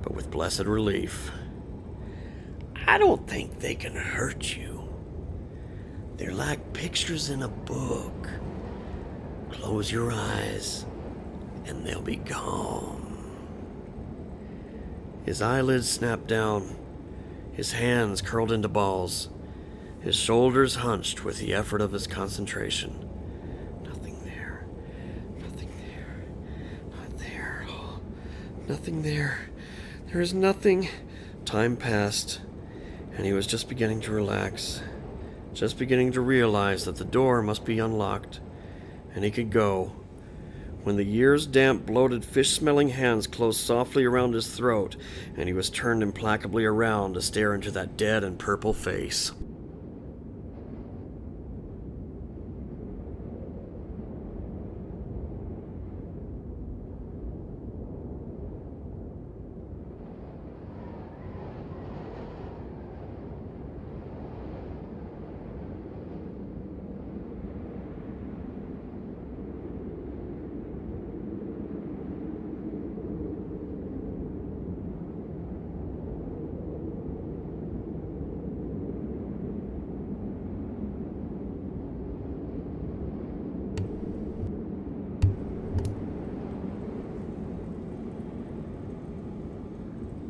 but with blessed relief. I don't think they can hurt you. They're like pictures in a book. Close your eyes, and they'll be gone. His eyelids snapped down, his hands curled into balls, his shoulders hunched with the effort of his concentration. Nothing there. Nothing there. Not there. Oh, nothing there. There is nothing. Time passed, and he was just beginning to relax, just beginning to realize that the door must be unlocked, and he could go, when the year's damp, bloated, fish-smelling hands closed softly around his throat, and he was turned implacably around to stare into that dead and purple face.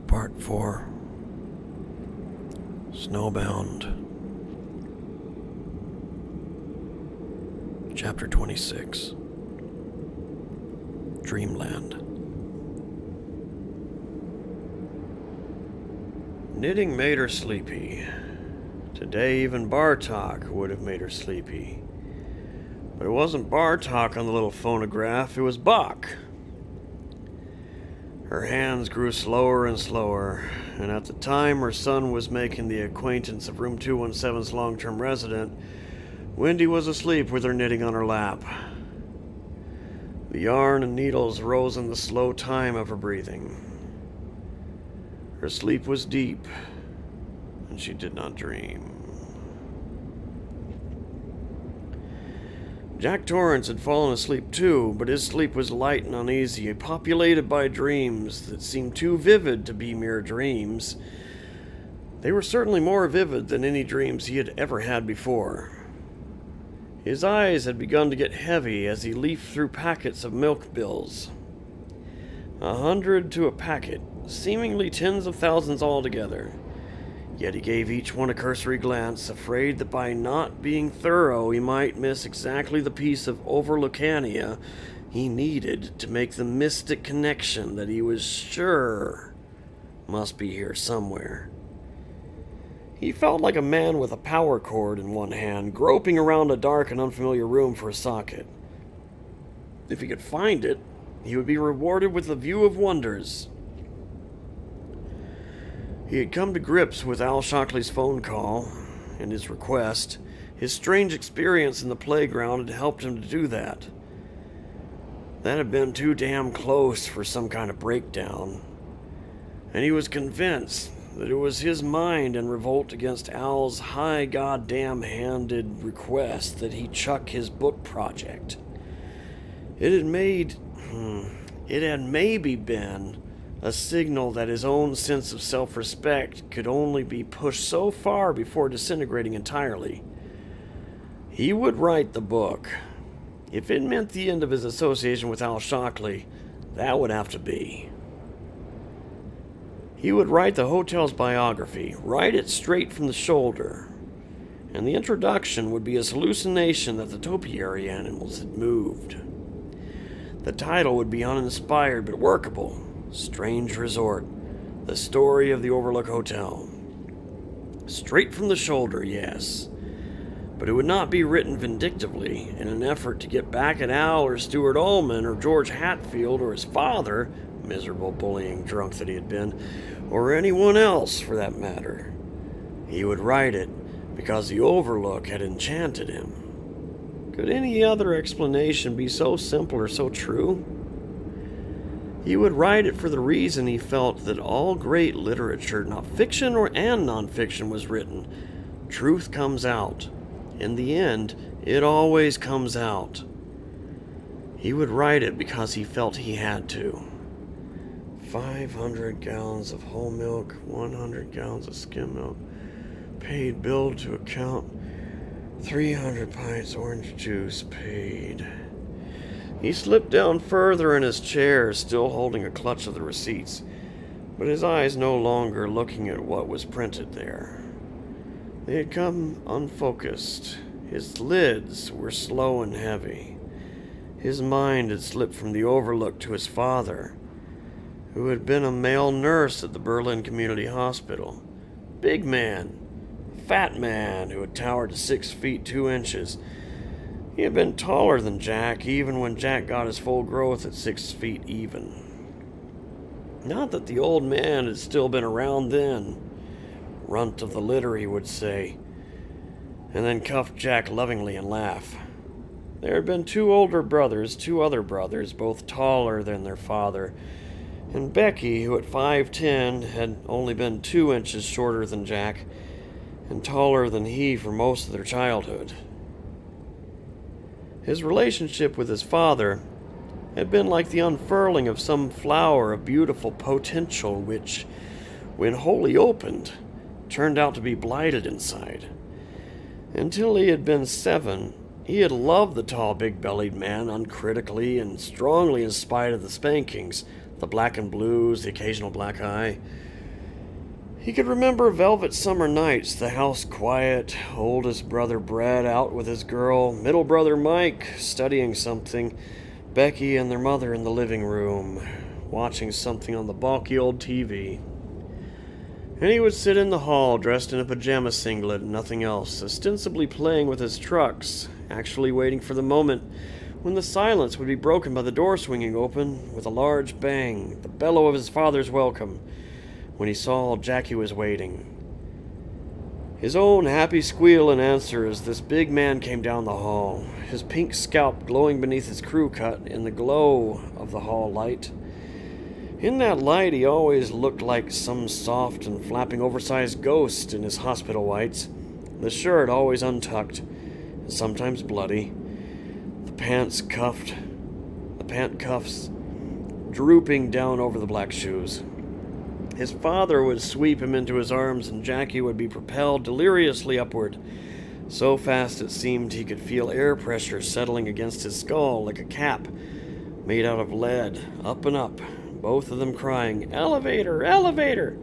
Part 4. Snowbound. Chapter 26. Dreamland. Knitting made her sleepy. Today even bar talk would have made her sleepy. But it wasn't bar talk on the little phonograph, it was Bach. Her hands grew slower and slower, and at the time her son was making the acquaintance of room 217's long-term resident, Wendy was asleep with her knitting on her lap. The yarn and needles rose in the slow time of her breathing. Her sleep was deep, and she did not dream. Jack Torrance had fallen asleep too, but his sleep was light and uneasy, populated by dreams that seemed too vivid to be mere dreams. They were certainly more vivid than any dreams he had ever had before. His eyes had begun to get heavy as he leafed through packets of milk bills. 100 to a packet, seemingly tens of thousands altogether. Yet he gave each one a cursory glance, afraid that by not being thorough he might miss exactly the piece of overlookania he needed to make the mystic connection that he was sure must be here somewhere. He felt like a man with a power cord in one hand, groping around a dark and unfamiliar room for a socket. If he could find it, he would be rewarded with the view of wonders. He had come to grips with Al Shockley's phone call and his request. His strange experience in the playground had helped him to do that. That had been too damn close for some kind of breakdown. And he was convinced that it was his mind in revolt against Al's high goddamn-handed request that he chuck his book project. It had maybe been a signal that his own sense of self-respect could only be pushed so far before disintegrating entirely. He would write the book. If it meant the end of his association with Al Shockley, that would have to be. He would write the hotel's biography, write it straight from the shoulder, and the introduction would be his hallucination that the topiary animals had moved. The title would be uninspired but workable. Strange Resort, the story of the Overlook Hotel. Straight from the shoulder, yes. But it would not be written vindictively in an effort to get back at Al or Stuart Ullman or George Hatfield or his father, miserable bullying drunk that he had been, or anyone else for that matter. He would write it because the Overlook had enchanted him. Could any other explanation be so simple or so true? He would write it for the reason he felt that all great literature, not fiction and nonfiction, was written. Truth comes out. In the end, it always comes out. He would write it because he felt he had to. 500 gallons of whole milk, 100 gallons of skim milk, paid bill to account, 300 pints orange juice paid. He slipped down further in his chair, still holding a clutch of the receipts, but his eyes no longer looking at what was printed there. They had come unfocused. His lids were slow and heavy. His mind had slipped from the Overlook to his father, who had been a male nurse at the Berlin Community Hospital. Big man, fat man who had towered to 6 feet 2 inches. He had been taller than Jack, even when Jack got his full growth at 6 feet even. Not that the old man had still been around then. Runt of the litter, he would say, and then cuff Jack lovingly and laugh. There had been 2 older brothers, 2 other brothers, both taller than their father, and Becky, who at 5'10" had only been 2 inches shorter than Jack, and taller than he for most of their childhood. His relationship with his father had been like the unfurling of some flower of beautiful potential which, when wholly opened, turned out to be blighted inside. Until he had been 7, he had loved the tall, big-bellied man uncritically and strongly in spite of the spankings, the black and blues, the occasional black eye. He could remember velvet summer nights, the house quiet, oldest brother Brad out with his girl, middle brother Mike studying something, Becky and their mother in the living room, watching something on the balky old TV. And he would sit in the hall dressed in a pajama singlet and nothing else, ostensibly playing with his trucks, actually waiting for the moment when the silence would be broken by the door swinging open with a large bang, the bellow of his father's welcome, when he saw Jackie was waiting. His own happy squeal in answer as this big man came down the hall, his pink scalp glowing beneath his crew cut in the glow of the hall light. In that light, he always looked like some soft and flapping oversized ghost in his hospital whites, the shirt always untucked, and sometimes bloody, the pant cuffs drooping down over the black shoes. His father would sweep him into his arms, and Jackie would be propelled deliriously upward, so fast it seemed he could feel air pressure settling against his skull like a cap made out of lead, up and up, both of them crying, "Elevator! Elevator!"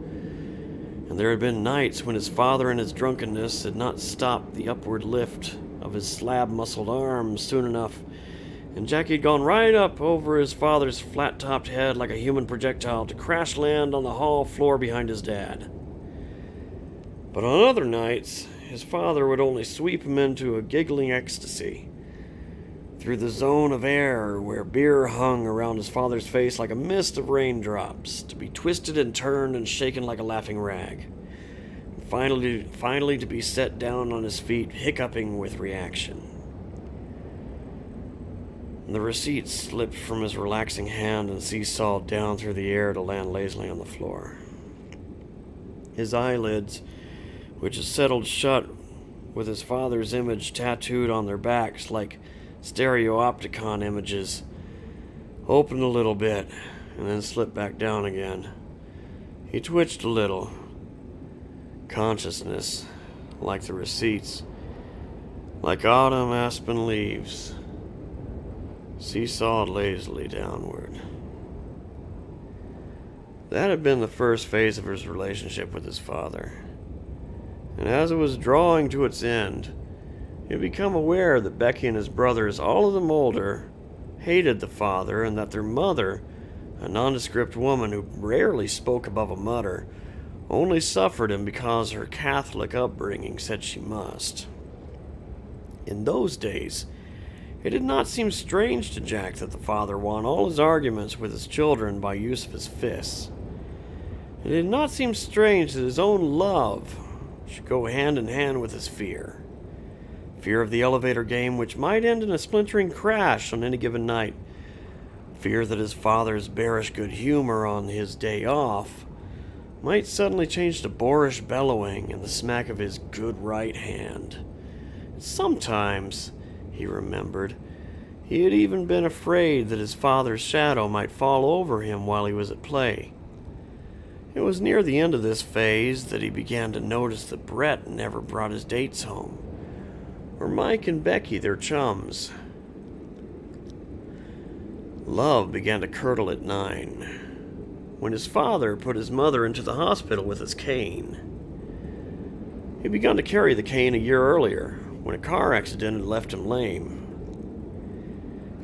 And there had been nights when his father in his drunkenness had not stopped the upward lift of his slab-muscled arms soon enough, and Jackie had gone right up over his father's flat-topped head like a human projectile to crash land on the hall floor behind his dad. But on other nights, his father would only sweep him into a giggling ecstasy, through the zone of air where beer hung around his father's face like a mist of raindrops, to be twisted and turned and shaken like a laughing rag, and finally to be set down on his feet, hiccuping with reaction. And the receipt slipped from his relaxing hand and seesawed down through the air to land lazily on the floor. His eyelids, which had settled shut with his father's image tattooed on their backs like stereopticon images, opened a little bit and then slipped back down again. He twitched a little. Consciousness, like the receipts, like autumn aspen leaves, seesawed lazily downward. That had been the first phase of his relationship with his father. And as it was drawing to its end, he had become aware that Becky and his brothers, all of them older, hated the father, and that their mother, a nondescript woman who rarely spoke above a mutter, only suffered him because her Catholic upbringing said she must. In those days, it did not seem strange to Jack that the father won all his arguments with his children by use of his fists. It did not seem strange that his own love should go hand in hand with his fear. Fear of the elevator game, which might end in a splintering crash on any given night. Fear that his father's bearish good humor on his day off might suddenly change to boorish bellowing and the smack of his good right hand. Sometimes, he remembered, he had even been afraid that his father's shadow might fall over him while he was at play. It was near the end of this phase that he began to notice that Brett never brought his dates home, or Mike and Becky their chums. Love began to curdle at 9, when his father put his mother into the hospital with his cane. He had begun to carry the cane a year earlier, when a car accident had left him lame.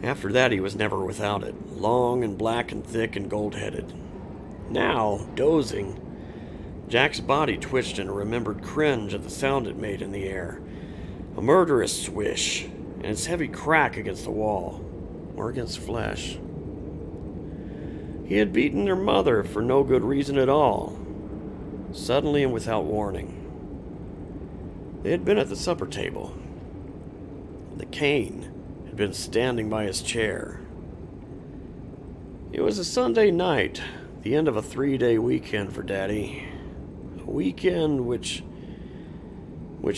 After that, he was never without it, long and black and thick and gold-headed. Now, dozing, Jack's body twitched in a remembered cringe at the sound it made in the air, a murderous swish, and its heavy crack against the wall, or against flesh. He had beaten their mother for no good reason at all, suddenly and without warning. They had been at the supper table. The cane had been standing by his chair. It was a Sunday night, the end of a 3-day weekend for Daddy. A weekend which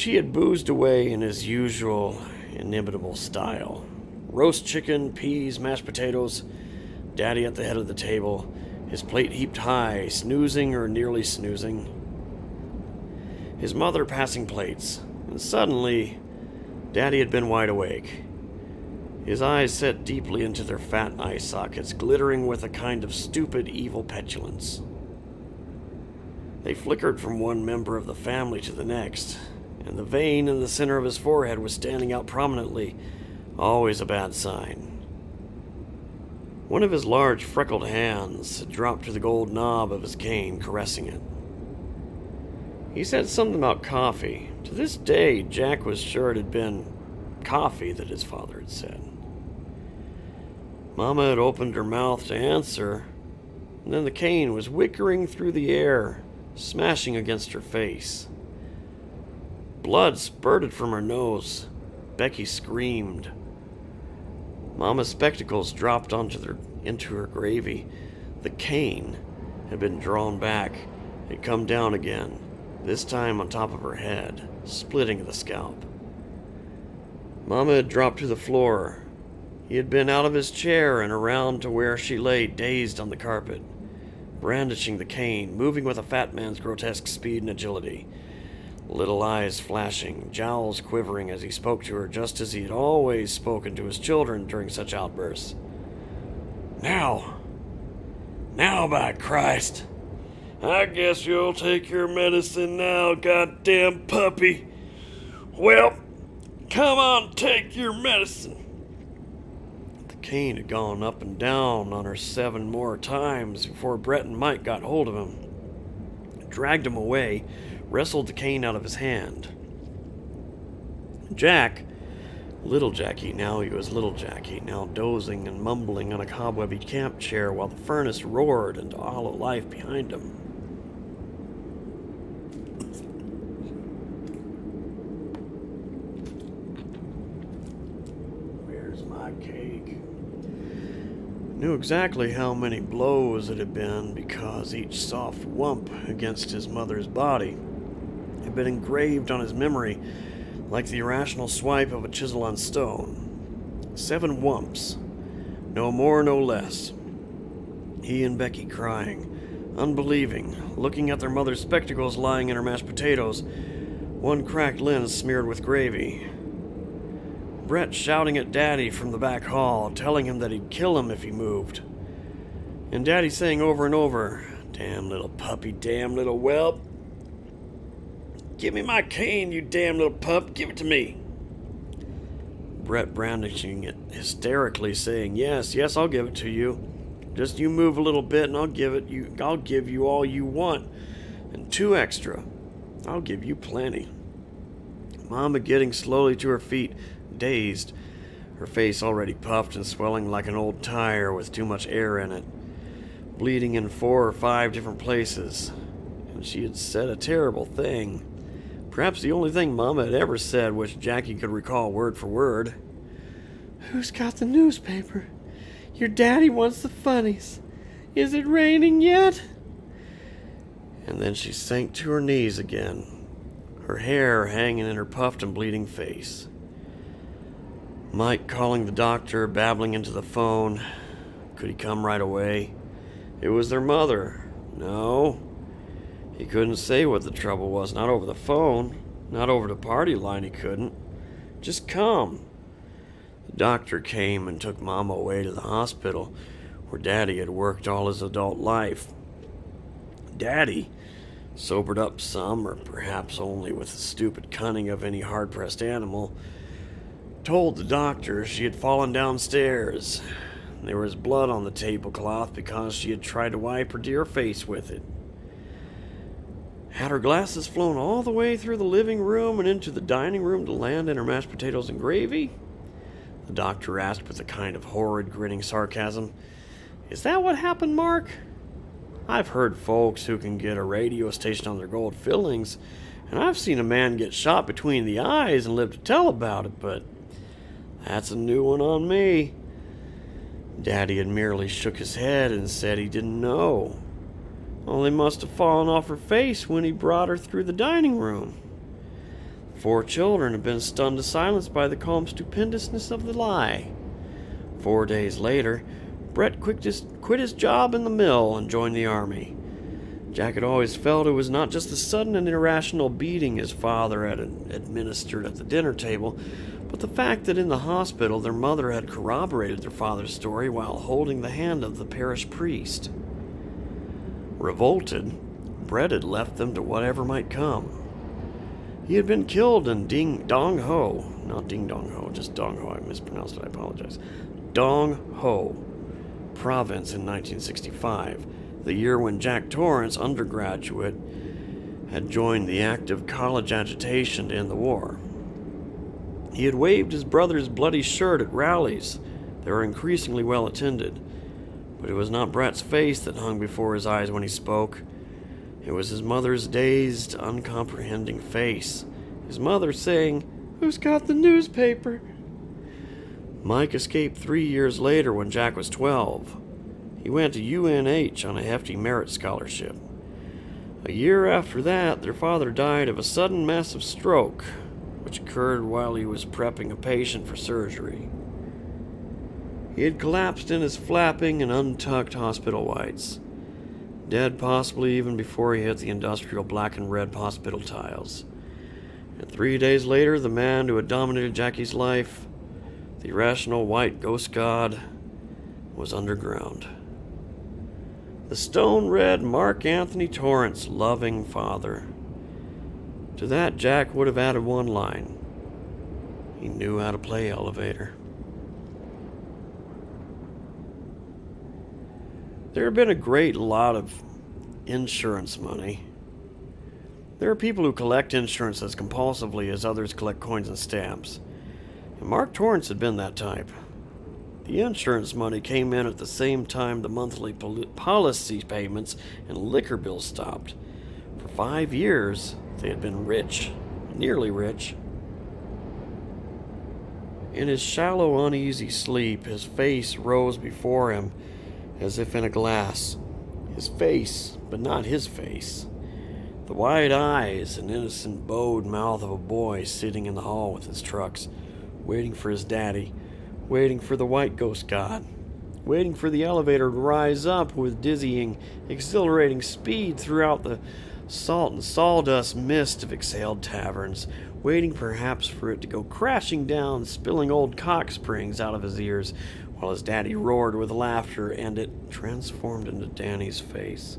he had boozed away in his usual inimitable style. Roast chicken, peas, mashed potatoes, Daddy at the head of the table, his plate heaped high, snoozing or nearly snoozing. His mother passing plates, and suddenly, Daddy had been wide awake. His eyes set deeply into their fat eye sockets, glittering with a kind of stupid, evil petulance. They flickered from one member of the family to the next, and the vein in the center of his forehead was standing out prominently, always a bad sign. One of his large, freckled hands had dropped to the gold knob of his cane, caressing it. He said something about coffee. To this day, Jack was sure it had been coffee that his father had said. Mama had opened her mouth to answer, and then the cane was whickering through the air, smashing against her face. Blood spurted from her nose. Becky screamed. Mama's spectacles dropped into her gravy. The cane had been drawn back. It had come down again, this time on top of her head, splitting the scalp. Mama had dropped to the floor. He had been out of his chair and around to where she lay dazed on the carpet, brandishing the cane, moving with a fat man's grotesque speed and agility. Little eyes flashing, jowls quivering as he spoke to her just as he had always spoken to his children during such outbursts. Now, by Christ, I guess you'll take your medicine now, goddamn puppy. Well, come on, take your medicine. The cane had gone up and down on her 7 more times before Brett and Mike got hold of him, dragged him away, wrestled the cane out of his hand. Jack, little Jackie, now he was little Jackie, now dozing and mumbling on a cobwebby camp chair while the furnace roared into hollow life behind him. Where's my cake? Knew exactly how many blows it had been because each soft whump against his mother's body had been engraved on his memory like the irrational swipe of a chisel on stone. 7 whumps, no more, no less. He and Becky crying, unbelieving, looking at their mother's spectacles lying in her mashed potatoes, one cracked lens smeared with gravy. Brett shouting at Daddy from the back hall, telling him that he'd kill him if he moved. And Daddy saying over and over, "Damn little puppy, damn little whelp. Give me my cane, you damn little pup, give it to me." Brett brandishing it hysterically, saying, yes, I'll give it to you. Just you move a little bit and I'll give you all you want. And 2 extra. I'll give you plenty. Mama getting slowly to her feet, dazed, her face already puffed and swelling like an old tire with too much air in it, bleeding in 4 or 5 different places. And she had said a terrible thing. Perhaps the only thing Mama had ever said which Jackie could recall word for word. "Who's got the newspaper? Your daddy wants the funnies. Is it raining yet?" And then she sank to her knees again, her hair hanging in her puffed and bleeding face. Mike calling the doctor, babbling into the phone. Could he come right away? It was their mother. No. He couldn't say what the trouble was, not over the phone, not over the party line he couldn't. Just come. The doctor came and took Mama away to the hospital, where Daddy had worked all his adult life. Daddy, sobered up some, or perhaps only with the stupid cunning of any hard-pressed animal, told the doctor she had fallen downstairs. There was blood on the tablecloth because she had tried to wipe her dear face with it. Had her glasses flown all the way through the living room and into the dining room to land in her mashed potatoes and gravy? The doctor asked with a kind of horrid, grinning sarcasm. Is that what happened, Mark? I've heard folks who can get a radio station on their gold fillings, and I've seen a man get shot between the eyes and live to tell about it, but that's a new one on me. Daddy had merely shook his head and said he didn't know. Well, they must have fallen off her face when he brought her through the dining room. 4 children had been stunned to silence by the calm stupendousness of the lie. 4 days later, Brett quit his job in the mill and joined the army. Jack had always felt it was not just the sudden and irrational beating his father had administered at the dinner table, but the fact that in the hospital their mother had corroborated their father's story while holding the hand of the parish priest. Revolted, Brett had left them to whatever might come. He had been killed in Dong Ho, not Ding Dong Ho, just Dong Ho, I mispronounced it, I apologize. Dong Ho province in 1965, the year when Jack Torrance, undergraduate, had joined the active college agitation to end the war. He had waved his brother's bloody shirt at rallies, They were increasingly well attended, but it was not Brett's face that hung before his eyes when he spoke. It was his mother's dazed, uncomprehending face. His mother saying, "Who's got the newspaper?" Mike escaped 3 years later when Jack was 12. He went to UNH on a hefty merit scholarship. A year after that, their father died of a sudden massive stroke, which occurred while he was prepping a patient for surgery. He had collapsed in his flapping and untucked hospital whites, dead possibly even before he hit the industrial black and red hospital tiles. And 3 days later, the man who had dominated Jackie's life, the irrational white ghost god, was underground. The stone-red Mark Anthony Torrance loving father. To that, Jack would have added one line. He knew how to play elevator. There have been a great lot of insurance money. There are people who collect insurance as compulsively as others collect coins and stamps. And Mark Torrance had been that type. The insurance money came in at the same time the monthly policy payments and liquor bills stopped. For 5 years, they had been rich, nearly rich. In his shallow, uneasy sleep, his face rose before him as if in a glass. His face, but not his face. The wide eyes and innocent bowed mouth of a boy sitting in the hall with his trucks, waiting for his daddy, waiting for the white ghost god, waiting for the elevator to rise up with dizzying, exhilarating speed throughout the salt and sawdust mist of exhaled taverns, waiting perhaps for it to go crashing down, spilling old cock springs out of his ears, while his daddy roared with laughter, and it transformed into Danny's face,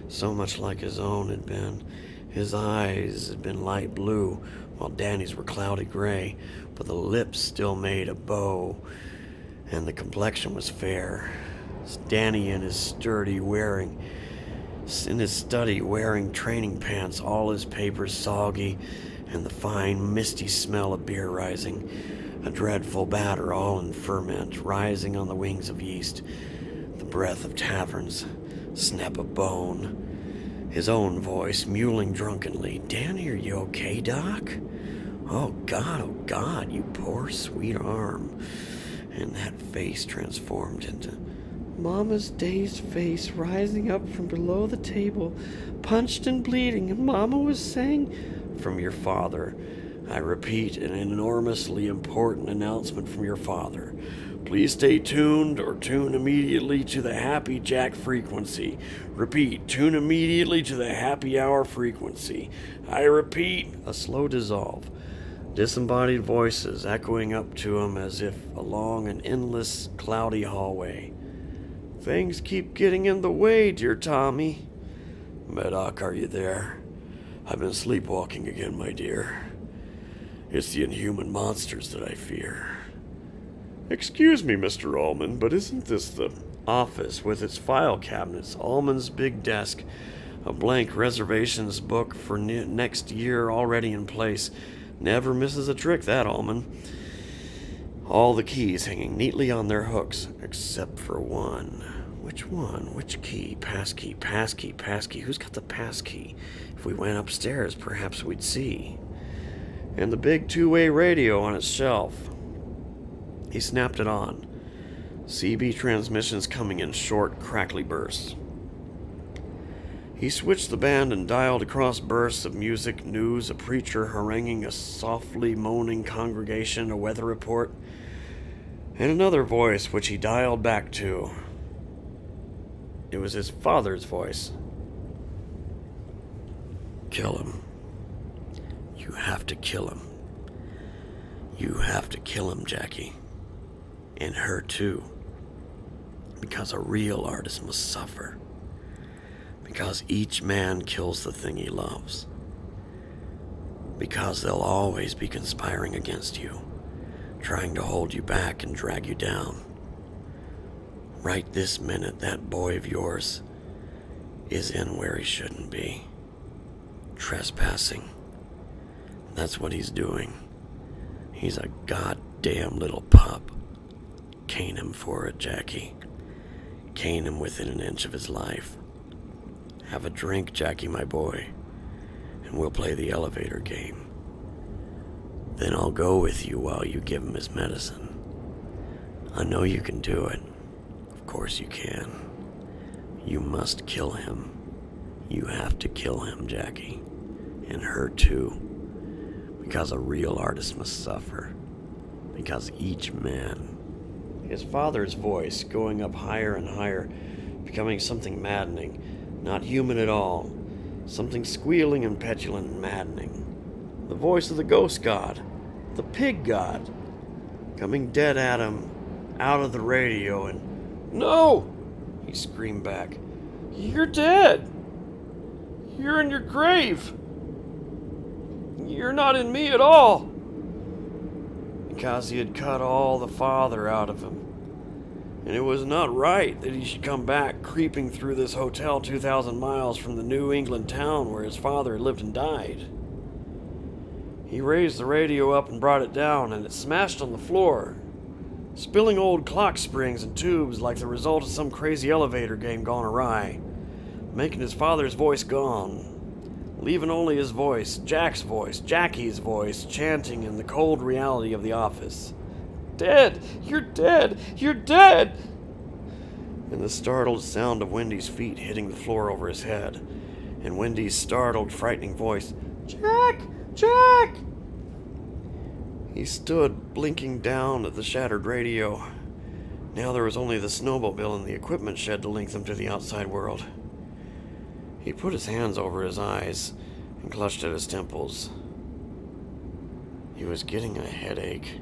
so much like his own had been. His eyes had been light blue, while Danny's were cloudy gray, but the lips still made a bow, and the complexion was fair. Danny in his study wearing training pants, all his papers soggy, and the fine, misty smell of beer rising, a dreadful batter all in ferment, rising on the wings of yeast, the breath of taverns, snap of bone. His own voice, mewling drunkenly, "Danny, are you okay, Doc? Oh, God, you poor sweet arm." And that face transformed into Mama's dazed face, rising up from below the table, punched and bleeding, and Mama was saying, "From your father. I repeat, an enormously important announcement from your father. Please stay tuned or tune immediately to the Happy Jack frequency. Repeat, tune immediately to the happy hour frequency. I repeat." A slow dissolve. Disembodied voices echoing up to him as if along an endless, cloudy hallway. "Things keep getting in the way, dear Tommy." "Medoc, are you there? I've been sleepwalking again, my dear. It's the inhuman monsters that I fear." "Excuse me, Mr. Ullman, but isn't this the office with its file cabinets, Ullman's big desk, a blank reservations book for next year already in place? Never misses a trick, that Ullman. All the keys hanging neatly on their hooks, except for one. Which one? Which key? Passkey. Who's got the passkey? If we went upstairs, perhaps we'd see. And the big two-way radio on its shelf." He snapped it on. CB transmissions coming in short, crackly bursts. He switched the band and dialed across bursts of music, news, a preacher haranguing a softly moaning congregation, a weather report, and another voice which he dialed back to. It was his father's voice. "Kill him. You have to kill him. You have to kill him, Jackie. And her too. Because a real artist must suffer. Because each man kills the thing he loves. Because they'll always be conspiring against you, trying to hold you back and drag you down. Right this minute, that boy of yours is in where he shouldn't be. Trespassing. That's what he's doing. He's a goddamn little pup. cane him for it, Jackie. Cane him within an inch of his life. Have a drink, Jackie, my boy, and we'll play the elevator game. Then I'll go with you while you give him his medicine. I know you can do it. Of course you can. You must kill him. You have to kill him, Jackie. And her too. Because a real artist must suffer. Because each man... His father's voice going up higher and higher, becoming something maddening, not human at all, something squealing and petulant and maddening. The voice of the ghost god, the pig god, coming dead at him out of the radio, and "No!" he screamed back. "You're dead! You're in your grave! You're not in me at all!" Because he had cut all the father out of him. And it was not right that he should come back creeping through this hotel 2,000 miles from the New England town where his father had lived and died. He raised the radio up and brought it down, and it smashed on the floor, spilling old clock springs and tubes like the result of some crazy elevator game gone awry, making his father's voice gone, leaving only his voice, Jack's voice, Jackie's voice, chanting in the cold reality of the office. "Dead! You're dead! You're dead!" And the startled sound of Wendy's feet hitting the floor over his head, and Wendy's startled, frightening voice, "Jack! Jack!" He stood, blinking down at the shattered radio. Now there was only the snowmobile and the equipment shed to link them to the outside world. He put his hands over his eyes and clutched at his temples. He was getting a headache.